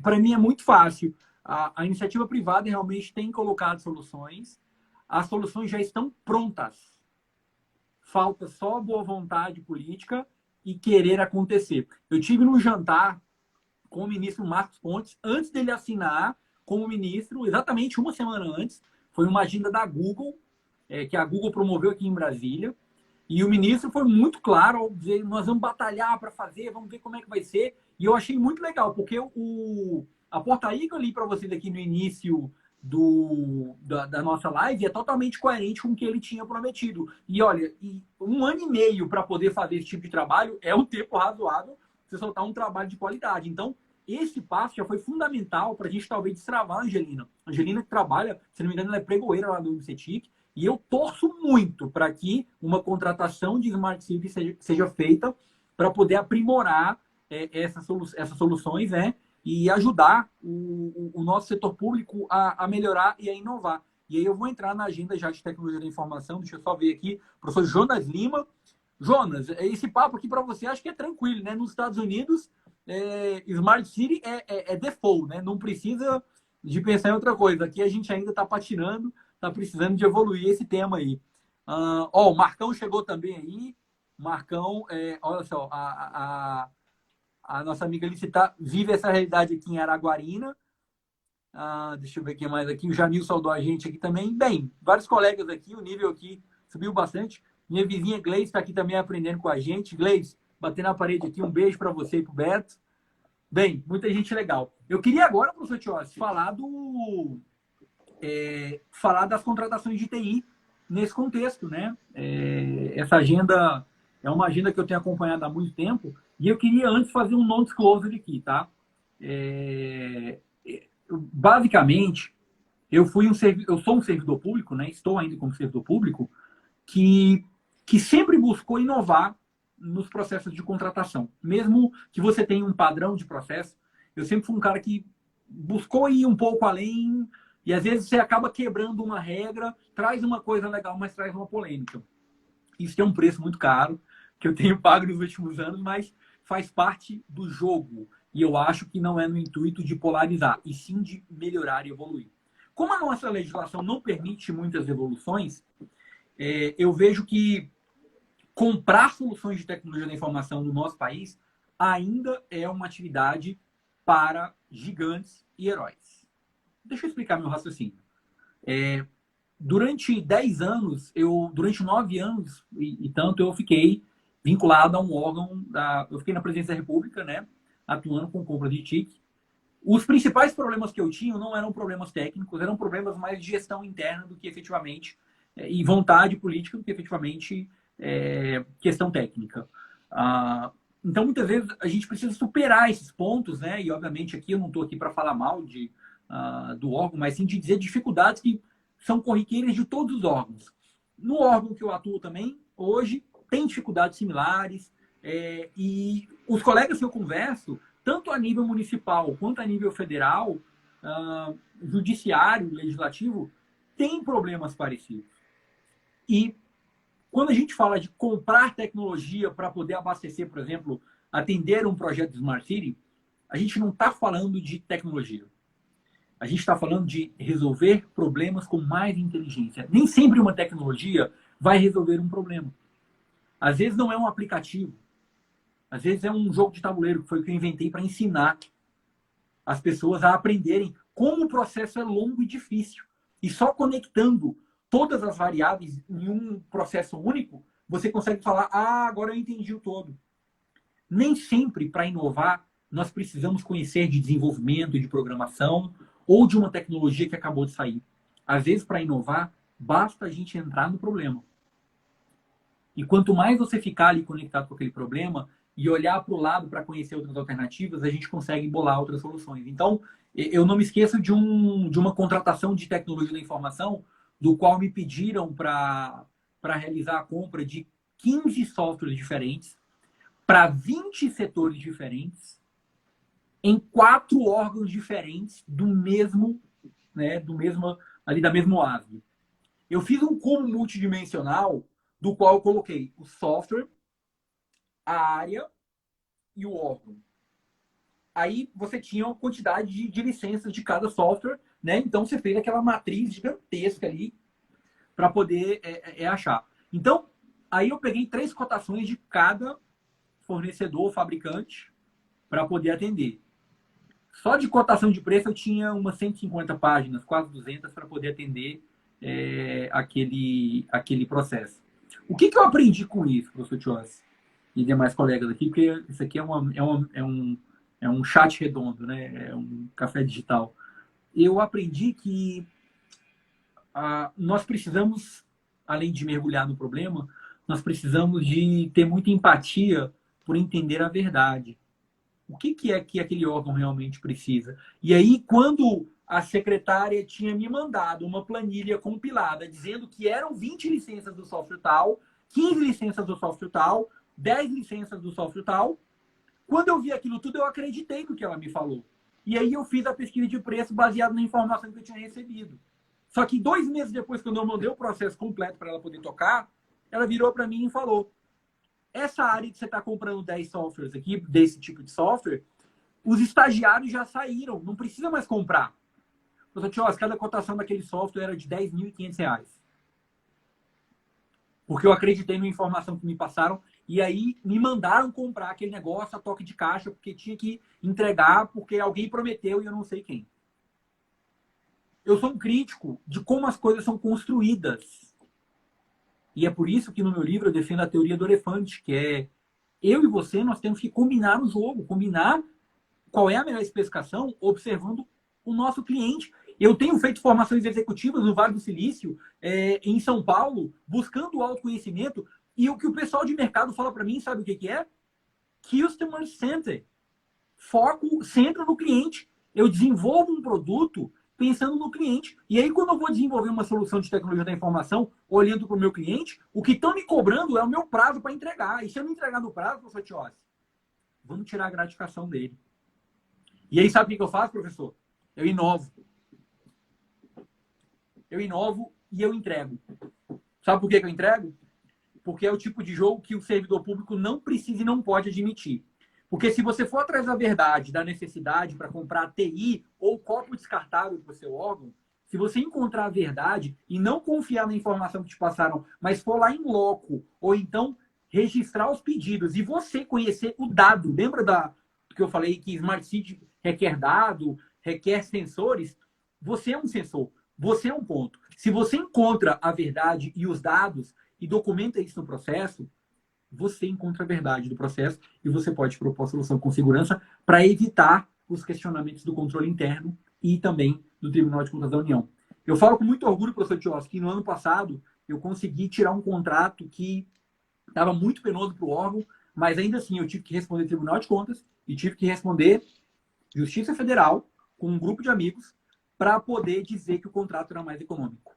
para mim é muito fácil. A iniciativa privada realmente tem colocado soluções. As soluções já estão prontas. Falta só boa vontade política e querer acontecer. Eu tive num jantar com o ministro Marcos Pontes, antes dele assinar como ministro, exatamente uma semana antes. Foi uma agenda da Google, que a Google promoveu aqui em Brasília. E o ministro foi muito claro ao dizer, nós vamos batalhar para fazer, vamos ver como é que vai ser. E eu achei muito legal, porque a portaria que eu li para vocês aqui no início da nossa live é totalmente coerente com o que ele tinha prometido. E olha, 1 ano e meio para poder fazer esse tipo de trabalho é um tempo razoável você soltar um trabalho de qualidade. Então, esse passo já foi fundamental para a gente talvez destravar a Angelina. A Angelina que trabalha, se não me engano, ela é pregoeira lá do MCTIC, e eu torço muito para que uma contratação de Smart City seja feita para poder aprimorar essas soluções, né? E ajudar o nosso setor público a melhorar e a inovar. E aí eu vou entrar na agenda já de tecnologia da informação. Deixa eu só ver aqui. Professor Jonas Lima. Jonas, esse papo aqui para você acho que é tranquilo, né? Nos Estados Unidos, Smart City é default, né? Não precisa de pensar em outra coisa. Aqui a gente ainda está patinando, está precisando de evoluir esse tema aí. O Marcão chegou também aí. Marcão, olha só, a nossa amiga Licitar vive essa realidade aqui em Araguarina. Deixa eu ver quem mais aqui. O Jamil saudou a gente aqui também. Bem, vários colegas aqui, o nível aqui subiu bastante. Minha vizinha Gleice está aqui também aprendendo com a gente. Gleice, batendo na parede aqui, um beijo para você e para o Beto. Bem, muita gente legal. Eu queria agora, professor Tiossi, falar das contratações de TI nesse contexto, né? Essa agenda é uma agenda que eu tenho acompanhado há muito tempo E eu queria antes fazer um non-disclosure aqui, tá? Basicamente, eu sou um servidor público, né? Estou ainda como servidor público, que, que sempre buscou inovar nos processos de contratação. Mesmo que você tenha um padrão de processo, eu sempre fui um cara que buscou ir um pouco além e às vezes você acaba quebrando uma regra, traz uma coisa legal, mas traz uma polêmica. Isso tem um preço muito caro, que eu tenho pago nos últimos anos, mas faz parte do jogo. E eu acho que não é no intuito de polarizar, e sim de melhorar e evoluir. Como a nossa legislação não permite muitas evoluções, eu vejo que comprar soluções de tecnologia da informação no nosso país ainda é uma atividade para gigantes e heróis. Deixa eu explicar meu raciocínio. Durante 10 anos, durante 9 anos e tanto, eu fiquei vinculado a um órgão, eu fiquei na Presidência da República, né, atuando com compra de TIC. Os principais problemas que eu tinha não eram problemas técnicos, eram problemas mais de gestão interna do que efetivamente, e vontade política do que efetivamente questão técnica. Então, muitas vezes, a gente precisa superar esses pontos, né? E, obviamente, aqui eu não estou aqui para falar mal do órgão, mas sim de dizer dificuldades que são corriqueiras de todos os órgãos. No órgão que eu atuo também, hoje, tem dificuldades similares, e os colegas que eu converso, tanto a nível municipal quanto a nível federal, judiciário, legislativo, tem problemas parecidos. E quando a gente fala de comprar tecnologia para poder abastecer, por exemplo, atender um projeto de Smart City, a gente não está falando de tecnologia. A gente está falando de resolver problemas com mais inteligência. Nem sempre uma tecnologia vai resolver um problema. Às vezes não é um aplicativo. Às vezes é um jogo de tabuleiro, que foi o que eu inventei para ensinar as pessoas a aprenderem como o processo é longo e difícil. E só conectando todas as variáveis em um processo único, você consegue falar, agora eu entendi o todo. Nem sempre, para inovar, nós precisamos conhecer de desenvolvimento, de programação, ou de uma tecnologia que acabou de sair. Às vezes, para inovar, basta a gente entrar no problema. E quanto mais você ficar ali conectado com aquele problema e olhar para o lado para conhecer outras alternativas, a gente consegue bolar outras soluções. Então, eu não me esqueço de uma contratação de tecnologia da informação, do qual me pediram para realizar a compra de 15 softwares diferentes, para 20 setores diferentes, em 4 órgãos diferentes do mesmo, né, ali da mesma OASB. Eu fiz um como multidimensional, do qual eu coloquei o software, a área e o órgão. Aí você tinha uma quantidade de licenças de cada software, né? Então você fez aquela matriz gigantesca ali para poder achar. Então, aí eu peguei 3 cotações de cada fornecedor, fabricante, para poder atender. Só de cotação de preço eu tinha umas 150 páginas, quase 200, para poder atender aquele processo. O que eu aprendi com isso, professor Tios e demais colegas aqui? Porque isso aqui é um chat redondo, né? É um café digital. Eu aprendi que nós precisamos, além de mergulhar no problema, nós precisamos de ter muita empatia por entender a verdade. O que é que aquele órgão realmente precisa? E aí, quando a secretária tinha me mandado uma planilha compilada dizendo que eram 20 licenças do software tal, 15 licenças do software tal, 10 licenças do software tal, quando eu vi aquilo tudo, eu acreditei no que ela me falou. E aí eu fiz a pesquisa de preço baseada na informação que eu tinha recebido. Só que 2 meses depois, quando eu mandei o processo completo para ela poder tocar, ela virou para mim e falou: essa área que você está comprando 10 softwares aqui, desse tipo de software, os estagiários já saíram, não precisa mais comprar. Cada cotação daquele software era de R$10.500. Porque eu acreditei na informação que me passaram e aí me mandaram comprar aquele negócio a toque de caixa, porque tinha que entregar, porque alguém prometeu e eu não sei quem. Eu sou um crítico de como as coisas são construídas. E é por isso que no meu livro eu defendo a teoria do elefante, que é eu e você, nós temos que combinar o jogo, combinar qual é a melhor especificação, observando o nosso cliente. Eu tenho feito formações executivas no Vale do Silício, em São Paulo, buscando o autoconhecimento, e o que o pessoal de mercado fala para mim, sabe o que é? Customer Center. Foco, centro no cliente. Eu desenvolvo um produto pensando no cliente. E aí, quando eu vou desenvolver uma solução de tecnologia da informação, olhando para o meu cliente, o que estão me cobrando é o meu prazo para entregar. E se eu não entregar no prazo, professor Tiossi, vamos tirar a gratificação dele. E aí, sabe o que eu faço, professor? Eu inovo. Eu inovo e eu entrego. Sabe por que eu entrego? Porque é o tipo de jogo que o servidor público não precisa e não pode admitir. Porque se você for atrás da verdade, da necessidade para comprar TI ou copo descartável para o seu órgão, se você encontrar a verdade e não confiar na informação que te passaram, mas for lá em loco, ou então registrar os pedidos e você conhecer o dado, lembra do que eu falei que Smart City requer dado, requer sensores? Você é um sensor, você é um ponto. Se você encontra a verdade e os dados e documenta isso no processo, você encontra a verdade do processo e você pode propor a solução com segurança para evitar os questionamentos do controle interno e também do Tribunal de Contas da União. Eu falo com muito orgulho, professor Tiossi, que no ano passado eu consegui tirar um contrato que estava muito penoso para o órgão, mas ainda assim eu tive que responder Tribunal de Contas e tive que responder Justiça Federal com um grupo de amigos para poder dizer que o contrato era mais econômico.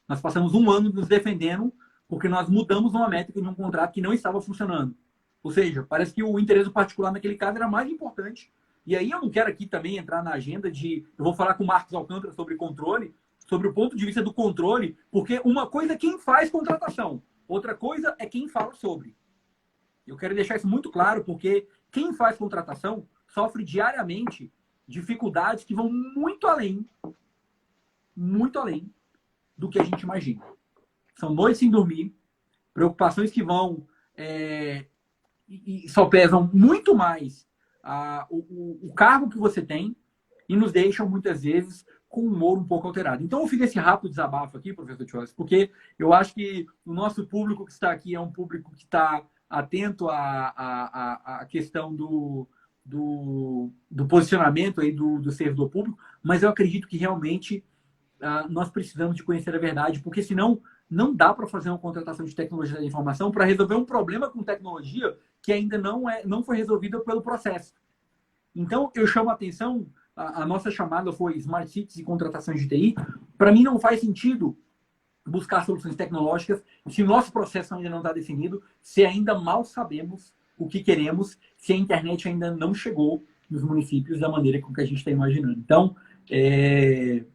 Nós passamos um ano nos defendendo porque nós mudamos uma métrica de um contrato que não estava funcionando. Ou seja, parece que o interesse particular naquele caso era mais importante. E aí eu não quero aqui também entrar na agenda de... Eu vou falar com o Marcos Alcântara sobre controle, sobre o ponto de vista do controle, porque uma coisa é quem faz contratação, outra coisa é quem fala sobre. Eu quero deixar isso muito claro, porque quem faz contratação sofre diariamente dificuldades que vão muito além do que a gente imagina. São noites sem dormir, preocupações que vão e só pesam muito mais o cargo que você tem e nos deixam, muitas vezes, com o humor um pouco alterado. Então, eu fiz esse rápido desabafo aqui, professor Tiossi, porque eu acho que o nosso público que está aqui é um público que está atento à questão do posicionamento aí do servidor público, mas eu acredito que realmente nós precisamos de conhecer a verdade, porque senão não dá para fazer uma contratação de tecnologia da informação para resolver um problema com tecnologia que ainda não foi resolvido pelo processo. Então, eu chamo a atenção, a nossa chamada foi Smart Cities e contratação de TI. Para mim, não faz sentido buscar soluções tecnológicas se o nosso processo ainda não está definido, se ainda mal sabemos o que queremos, se a internet ainda não chegou nos municípios da maneira com que a gente está imaginando. Então,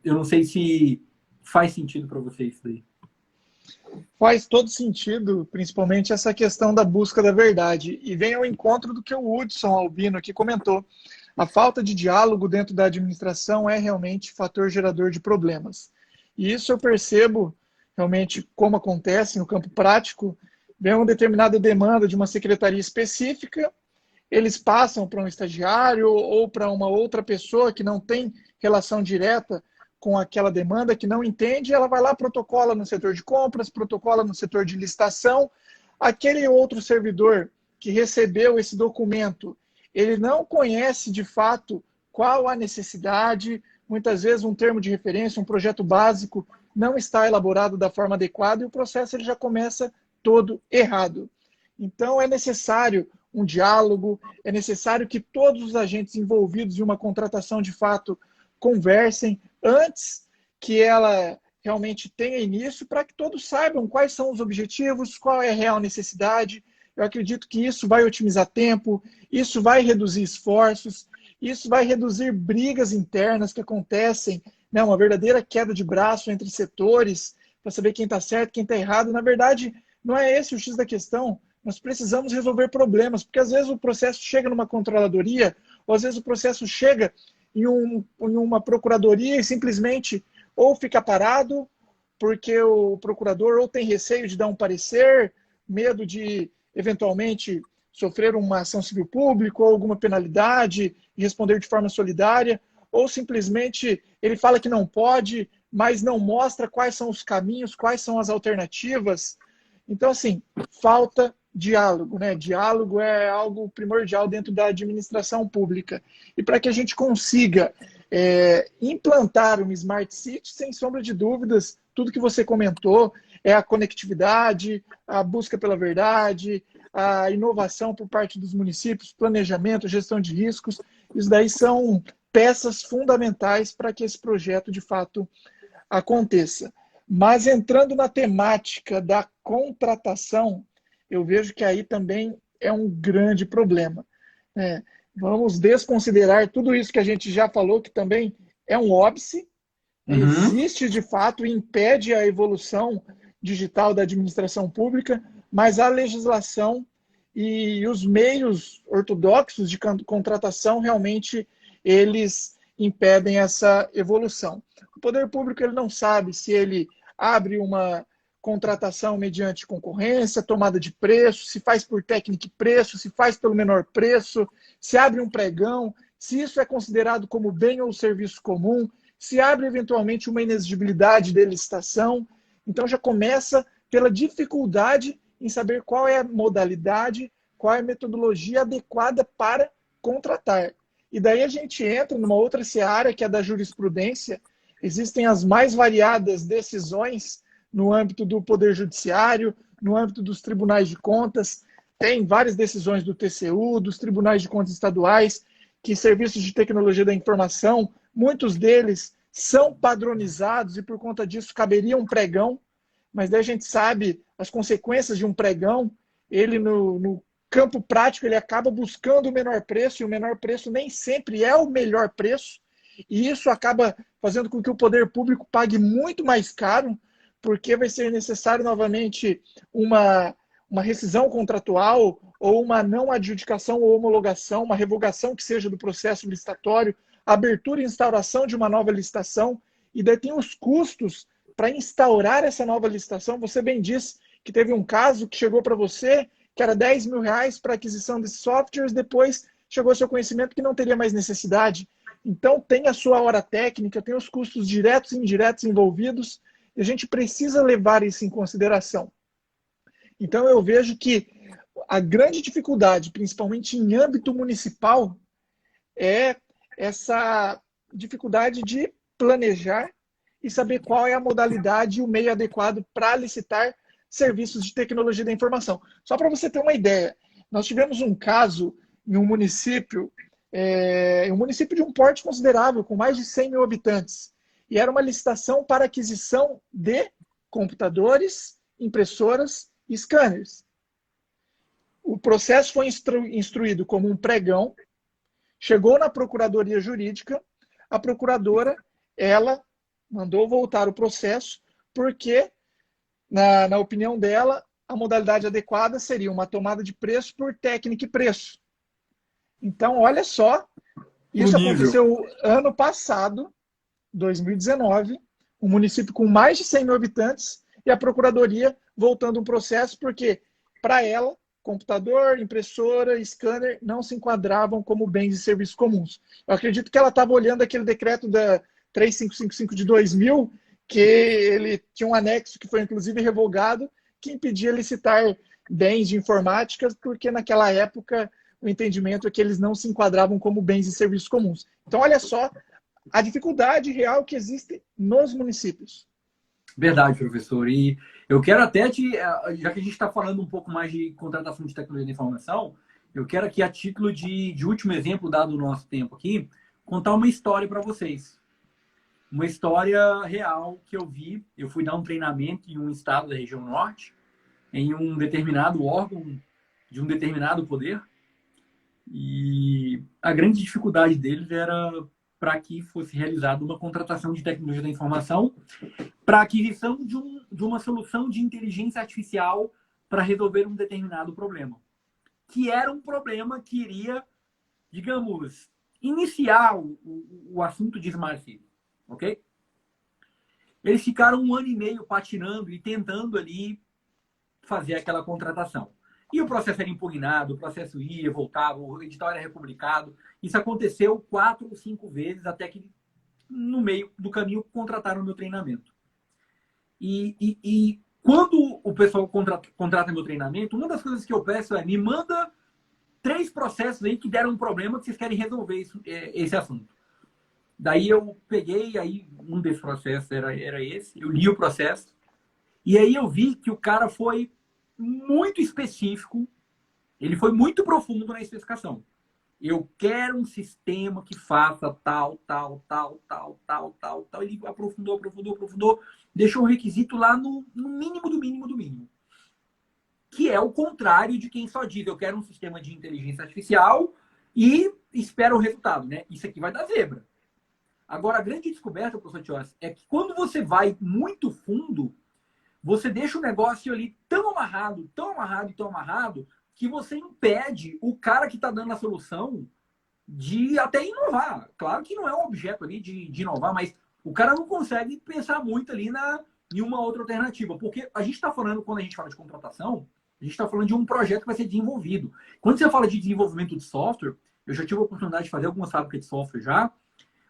eu não sei se faz sentido para vocês isso daí. Faz todo sentido, principalmente essa questão da busca da verdade. E vem ao encontro do que o Hudson Albino aqui comentou. A falta de diálogo dentro da administração é realmente fator gerador de problemas. E isso eu percebo realmente como acontece no campo prático. Vem uma determinada demanda de uma secretaria específica, eles passam para um estagiário ou para uma outra pessoa que não tem relação direta com aquela demanda, que não entende, ela vai lá, protocola no setor de compras, protocola no setor de licitação. Aquele outro servidor que recebeu esse documento, ele não conhece de fato qual a necessidade, muitas vezes um termo de referência, um projeto básico não está elaborado da forma adequada e o processo ele já começa todo errado. Então é necessário um diálogo, é necessário que todos os agentes envolvidos em uma contratação de fato conversem antes que ela realmente tenha início, para que todos saibam quais são os objetivos, qual é a real necessidade. Eu acredito que isso vai otimizar tempo, isso vai reduzir esforços, isso vai reduzir brigas internas que acontecem, né, uma verdadeira queda de braço entre setores, para saber quem está certo, quem está errado. Na verdade, não é esse o X da questão. Nós precisamos resolver problemas, porque às vezes o processo chega numa controladoria, ou às vezes o processo chega em uma procuradoria e simplesmente ou fica parado, porque o procurador ou tem receio de dar um parecer, medo de, eventualmente, sofrer uma ação civil pública ou alguma penalidade e responder de forma solidária, ou simplesmente ele fala que não pode, mas não mostra quais são os caminhos, quais são as alternativas. Então, assim, falta diálogo, né? Diálogo é algo primordial dentro da administração pública. E para que a gente consiga implantar uma Smart City, sem sombra de dúvidas, tudo que você comentou é a conectividade, a busca pela verdade, a inovação por parte dos municípios, planejamento, gestão de riscos. Isso daí são peças fundamentais para que esse projeto, de fato, aconteça. Mas entrando na temática da contratação, eu vejo que aí também é um grande problema. Vamos desconsiderar tudo isso que a gente já falou, que também é um óbice, existe de fato e impede a evolução digital da administração pública, mas a legislação e os meios ortodoxos de contratação realmente eles impedem essa evolução. O poder público ele não sabe se ele abre uma contratação mediante concorrência, tomada de preço, se faz por técnica e preço, se faz pelo menor preço, se abre um pregão, se isso é considerado como bem ou serviço comum, se abre eventualmente uma inexigibilidade de licitação. Então já começa pela dificuldade em saber qual é a modalidade, qual é a metodologia adequada para contratar. E daí a gente entra numa outra seara, que é da jurisprudência. Existem as mais variadas decisões no âmbito do Poder Judiciário, no âmbito dos tribunais de contas. Tem várias decisões do TCU, dos tribunais de contas estaduais, que serviços de tecnologia da informação, muitos deles são padronizados e por conta disso caberia um pregão, mas daí a gente sabe as consequências de um pregão. Ele no campo prático ele acaba buscando o menor preço, e o menor preço nem sempre é o melhor preço, e isso acaba fazendo com que o poder público pague muito mais caro, porque vai ser necessário novamente uma rescisão contratual ou uma não adjudicação ou homologação, uma revogação que seja do processo licitatório, abertura e instauração de uma nova licitação, e daí tem os custos para instaurar essa nova licitação. Você bem disse que teve um caso que chegou para você, que era R$10 mil para aquisição desses softwares, depois chegou ao seu conhecimento que não teria mais necessidade. Então tem a sua hora técnica, tem os custos diretos e indiretos envolvidos, e a gente precisa levar isso em consideração. Então eu vejo que a grande dificuldade, principalmente em âmbito municipal, é essa dificuldade de planejar e saber qual é a modalidade e o meio adequado para licitar serviços de tecnologia da informação. Só para você ter uma ideia, nós tivemos um caso em um município de um porte considerável, com mais de 100 mil habitantes, e era uma licitação para aquisição de computadores, impressoras e scanners. O processo foi instruído como um pregão, chegou na Procuradoria Jurídica, a procuradora, ela mandou voltar o processo, porque, na opinião dela, a modalidade adequada seria uma tomada de preço por técnica e preço. Então, olha só, isso aconteceu ano passado, 2019, um município com mais de 100 mil habitantes, e a Procuradoria voltando um processo, porque, para ela, computador, impressora, scanner não se enquadravam como bens e serviços comuns. Eu acredito que ela estava olhando aquele decreto da 3555 de 2000, que ele tinha um anexo que foi inclusive revogado, que impedia licitar bens de informática, porque naquela época o entendimento é que eles não se enquadravam como bens e serviços comuns. Então, olha só a dificuldade real que existe nos municípios. Verdade, professor. E eu quero até, já que a gente está falando um pouco mais de contratação de tecnologia da informação, eu quero aqui, a título de último exemplo, dado o nosso tempo aqui, contar uma história para vocês. Uma história real que eu vi. Eu fui dar um treinamento em um estado da região norte, em um determinado órgão de um determinado poder, e a grande dificuldade deles era para que fosse realizada uma contratação de tecnologia da informação para aquisição de uma solução de inteligência artificial para resolver um determinado problema. Que era um problema que iria, digamos, iniciar o assunto de Smart City. Ok? Eles ficaram 1 ano e meio patinando e tentando ali fazer aquela contratação. E o processo era impugnado, o processo ia, voltava, o edital era republicado. Isso aconteceu 4 ou 5 vezes, até que no meio do caminho contrataram o meu treinamento. E quando o pessoal contrata meu treinamento, uma das coisas que eu peço é: me manda 3 processos aí que deram um problema que vocês querem resolver esse assunto. Daí eu peguei, aí um desses processos era esse, eu li o processo, e aí eu vi que o cara foi muito específico Ele foi muito profundo na especificação. Eu quero um sistema que faça tal, tal, tal, tal, tal, tal, tal. Ele aprofundou, aprofundou, aprofundou. Deixou o requisito lá no mínimo do mínimo do mínimo. Que é o contrário de quem só diz, eu quero um sistema de inteligência artificial e espera o resultado, né? Isso aqui vai dar zebra. Agora, a grande descoberta, professor Tios, é que quando você vai muito fundo, você deixa o negócio ali tão amarrado, tão amarrado e tão amarrado, que você impede o cara que está dando a solução de até inovar. Claro que não é um objeto ali de inovar, mas o cara não consegue pensar muito ali em uma outra alternativa. Porque a gente está falando, quando a gente fala de contratação, a gente está falando de um projeto que vai ser desenvolvido. Quando você fala de desenvolvimento de software, eu já tive a oportunidade de fazer algumas fábricas de software já,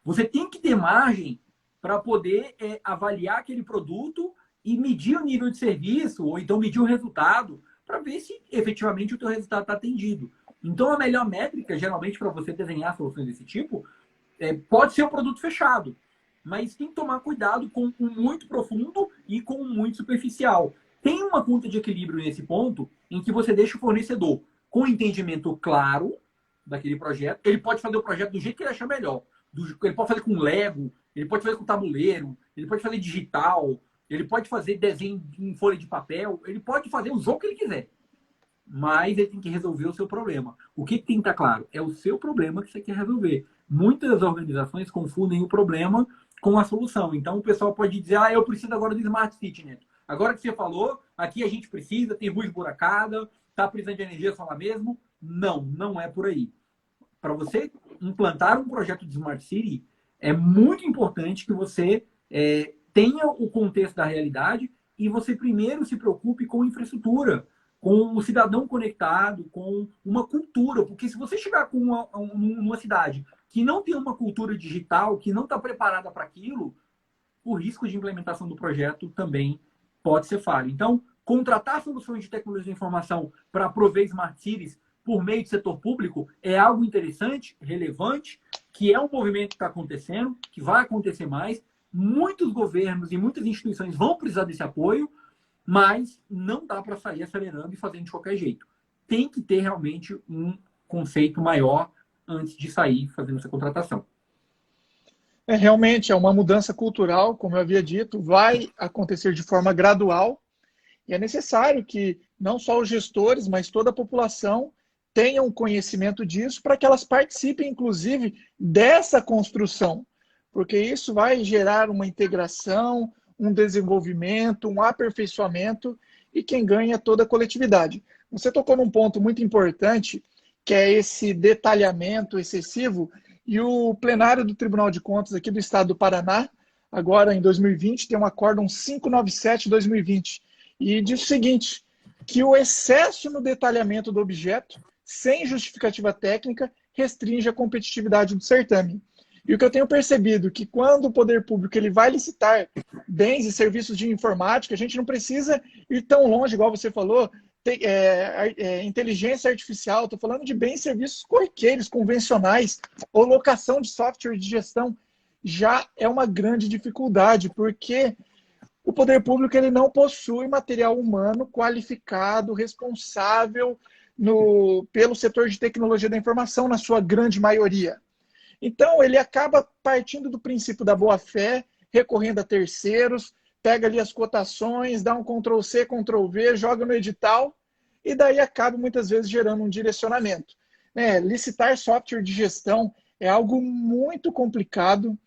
você tem que ter margem para poder avaliar aquele produto e medir o nível de serviço, ou então medir o resultado, para ver se efetivamente o teu resultado está atendido. Então, a melhor métrica, geralmente, para você desenhar soluções desse tipo, pode ser o produto fechado. Mas tem que tomar cuidado com o muito profundo e com o muito superficial. Tem uma conta de equilíbrio nesse ponto em que você deixa o fornecedor com entendimento claro daquele projeto. Ele pode fazer o projeto do jeito que ele achar melhor. Ele pode fazer com Lego, ele pode fazer com tabuleiro, ele pode fazer digital, ele pode fazer desenho em folha de papel, ele pode fazer o jogo que ele quiser. Mas ele tem que resolver o seu problema. O que tem que estar claro? É o seu problema que você quer resolver. Muitas organizações confundem o problema com a solução. Então, o pessoal pode dizer, eu preciso agora do Smart City, Neto. Agora que você falou, aqui a gente precisa, tem rua esburacada, está precisando de energia solar mesmo. Não, não é por aí. Para você implantar um projeto de Smart City, é muito importante que você tenha o contexto da realidade e você primeiro se preocupe com infraestrutura, com o cidadão conectado, com uma cultura. Porque se você chegar com uma cidade que não tem uma cultura digital, que não está preparada para aquilo, o risco de implementação do projeto também pode ser falho. Então, contratar soluções de tecnologia de informação para prover Smart Cities por meio do setor público é algo interessante, relevante, que é um movimento que está acontecendo, que vai acontecer mais. Muitos governos e muitas instituições vão precisar desse apoio, mas não dá para sair acelerando e fazendo de qualquer jeito. Tem que ter realmente um conceito maior antes de sair fazendo essa contratação. Realmente é uma mudança cultural, como eu havia dito, vai acontecer de forma gradual e é necessário que não só os gestores, mas toda a população tenham conhecimento disso para que elas participem, inclusive, dessa construção, porque isso vai gerar uma integração, um desenvolvimento, um aperfeiçoamento e quem ganha é toda a coletividade. Você tocou num ponto muito importante, que é esse detalhamento excessivo, e o plenário do Tribunal de Contas aqui do Estado do Paraná, agora em 2020, tem um acórdão 597/2020, e diz o seguinte, que o excesso no detalhamento do objeto, sem justificativa técnica, restringe a competitividade do certame. E o que eu tenho percebido, que quando o poder público ele vai licitar bens e serviços de informática, a gente não precisa ir tão longe, igual você falou, inteligência artificial, estou falando de bens e serviços corriqueiros, convencionais, ou locação de software de gestão, já é uma grande dificuldade, porque o poder público ele não possui material humano qualificado, responsável pelo setor de tecnologia da informação, na sua grande maioria. Então, ele acaba partindo do princípio da boa-fé, recorrendo a terceiros, pega ali as cotações, dá um Ctrl+C, Ctrl+V, joga no edital, e daí acaba muitas vezes gerando um direcionamento. Licitar software de gestão é algo muito complicado.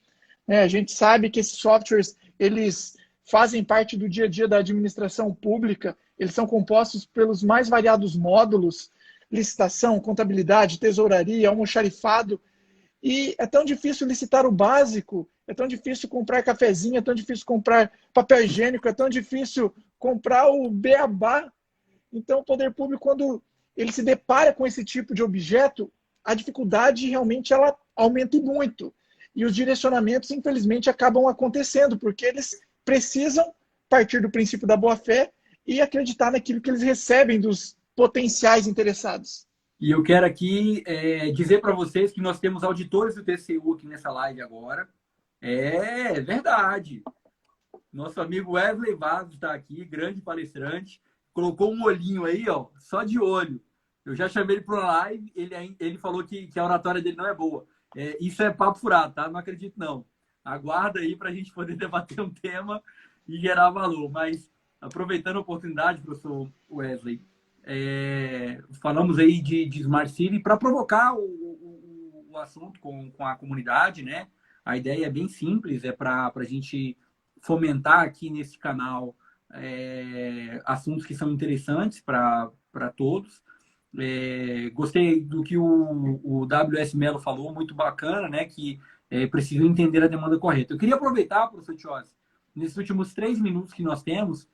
A gente sabe que esses softwares, eles fazem parte do dia a dia da administração pública, eles são compostos pelos mais variados módulos, licitação, contabilidade, tesouraria, almoxarifado, e é tão difícil licitar o básico, é tão difícil comprar cafezinho, é tão difícil comprar papel higiênico, é tão difícil comprar o beabá. Então, o poder público, quando ele se depara com esse tipo de objeto, a dificuldade realmente ela aumenta muito. E os direcionamentos, infelizmente, acabam acontecendo, porque eles precisam partir do princípio da boa-fé e acreditar naquilo que eles recebem dos potenciais interessados. E eu quero aqui dizer para vocês que nós temos auditores do TCU aqui nessa live agora. É verdade. Nosso amigo Wesley Vaz está aqui, grande palestrante. Colocou um olhinho aí, ó, só de olho. Eu já chamei ele para uma live, ele falou que a oratória dele não é boa. Isso é papo furado, tá? Não acredito, não. Aguarda aí para a gente poder debater um tema e gerar valor. Mas, aproveitando a oportunidade, professor Wesley, falamos aí de Smart City para provocar o assunto com a comunidade, né? A ideia é bem simples, é para a gente fomentar aqui nesse canal assuntos que são interessantes para todos. Gostei do que o W.S. Mello falou, muito bacana, né? Que precisa entender a demanda correta. Eu queria aproveitar, professor Tios, nesses últimos 3 minutos que nós temos,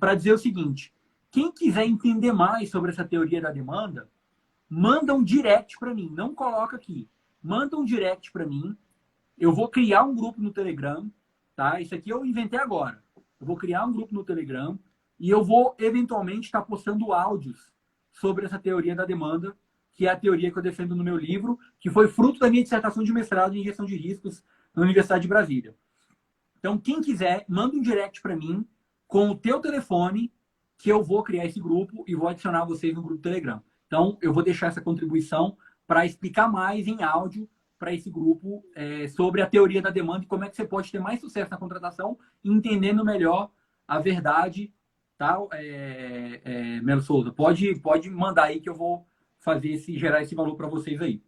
para dizer o seguinte: quem quiser entender mais sobre essa teoria da demanda, manda um direct para mim, não coloca aqui. Manda um direct para mim. Eu vou criar um grupo no Telegram, tá? Isso aqui eu inventei agora. Eu vou criar um grupo no Telegram e eu vou, eventualmente, estar postando áudios sobre essa teoria da demanda, que é a teoria que eu defendo no meu livro, que foi fruto da minha dissertação de mestrado em gestão de riscos na Universidade de Brasília. Então, quem quiser, manda um direct para mim com o teu telefone, que eu vou criar esse grupo e vou adicionar vocês no grupo Telegram. Então, eu vou deixar essa contribuição para explicar mais em áudio para esse grupo sobre a teoria da demanda e como é que você pode ter mais sucesso na contratação, entendendo melhor a verdade, tá? Melo Souza, pode mandar aí que eu vou gerar esse valor para vocês aí.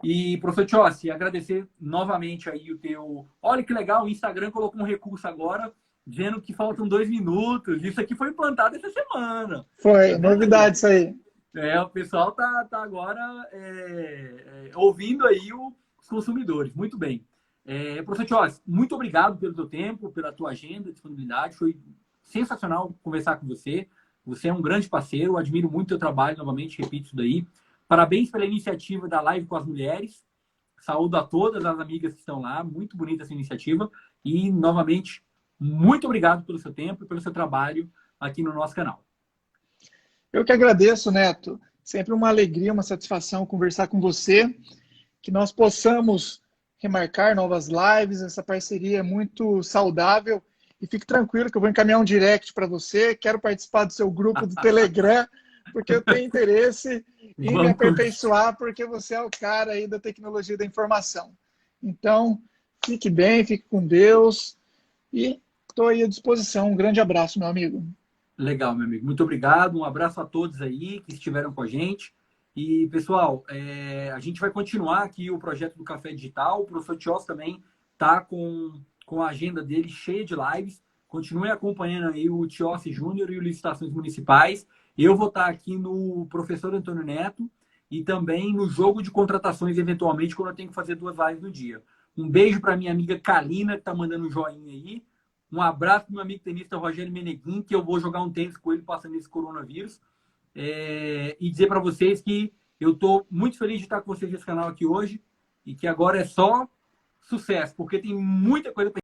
E, professor Tiossi, agradecer novamente aí o teu... Olha que legal, o Instagram colocou um recurso agora, dizendo que faltam 2 minutos. Isso aqui foi implantado essa semana. Foi, novidade isso aí. O pessoal tá agora ouvindo aí os consumidores. Muito bem. Professor Tiossi, muito obrigado pelo teu tempo, pela tua agenda, disponibilidade. Foi sensacional conversar com você. Você é um grande parceiro, eu admiro muito o teu trabalho, novamente, repito isso daí. Parabéns pela iniciativa da Live com as Mulheres. Saúdo a todas as amigas que estão lá. Muito bonita essa iniciativa. E, novamente, muito obrigado pelo seu tempo e pelo seu trabalho aqui no nosso canal. Eu que agradeço, Neto. Sempre uma alegria, uma satisfação conversar com você. Que nós possamos remarcar novas lives. Essa parceria é muito saudável. E fique tranquilo que eu vou encaminhar um direct para você. Quero participar do seu grupo do Telegram, porque eu tenho interesse em me aperfeiçoar, porque você é o cara aí da tecnologia da informação. Então, fique bem, fique com Deus e estou aí à disposição. Um grande abraço, meu amigo. Legal, meu amigo. Muito obrigado. Um abraço a todos aí que estiveram com a gente. E, pessoal, a gente vai continuar aqui o projeto do Café Digital. O professor Tios também está com a agenda dele cheia de lives. Continue acompanhando aí o Tios Júnior e o Licitações Municipais. Eu vou estar aqui no Professor Antônio Neto e também no Jogo de Contratações, eventualmente, quando eu tenho que fazer 2 lives no dia. Um beijo para minha amiga Kalina, que está mandando um joinha aí. Um abraço para o meu amigo tenista Rogério Meneguin, que eu vou jogar um tênis com ele passando esse coronavírus. E dizer para vocês que eu estou muito feliz de estar com vocês nesse canal aqui hoje e que agora é só sucesso, porque tem muita coisa para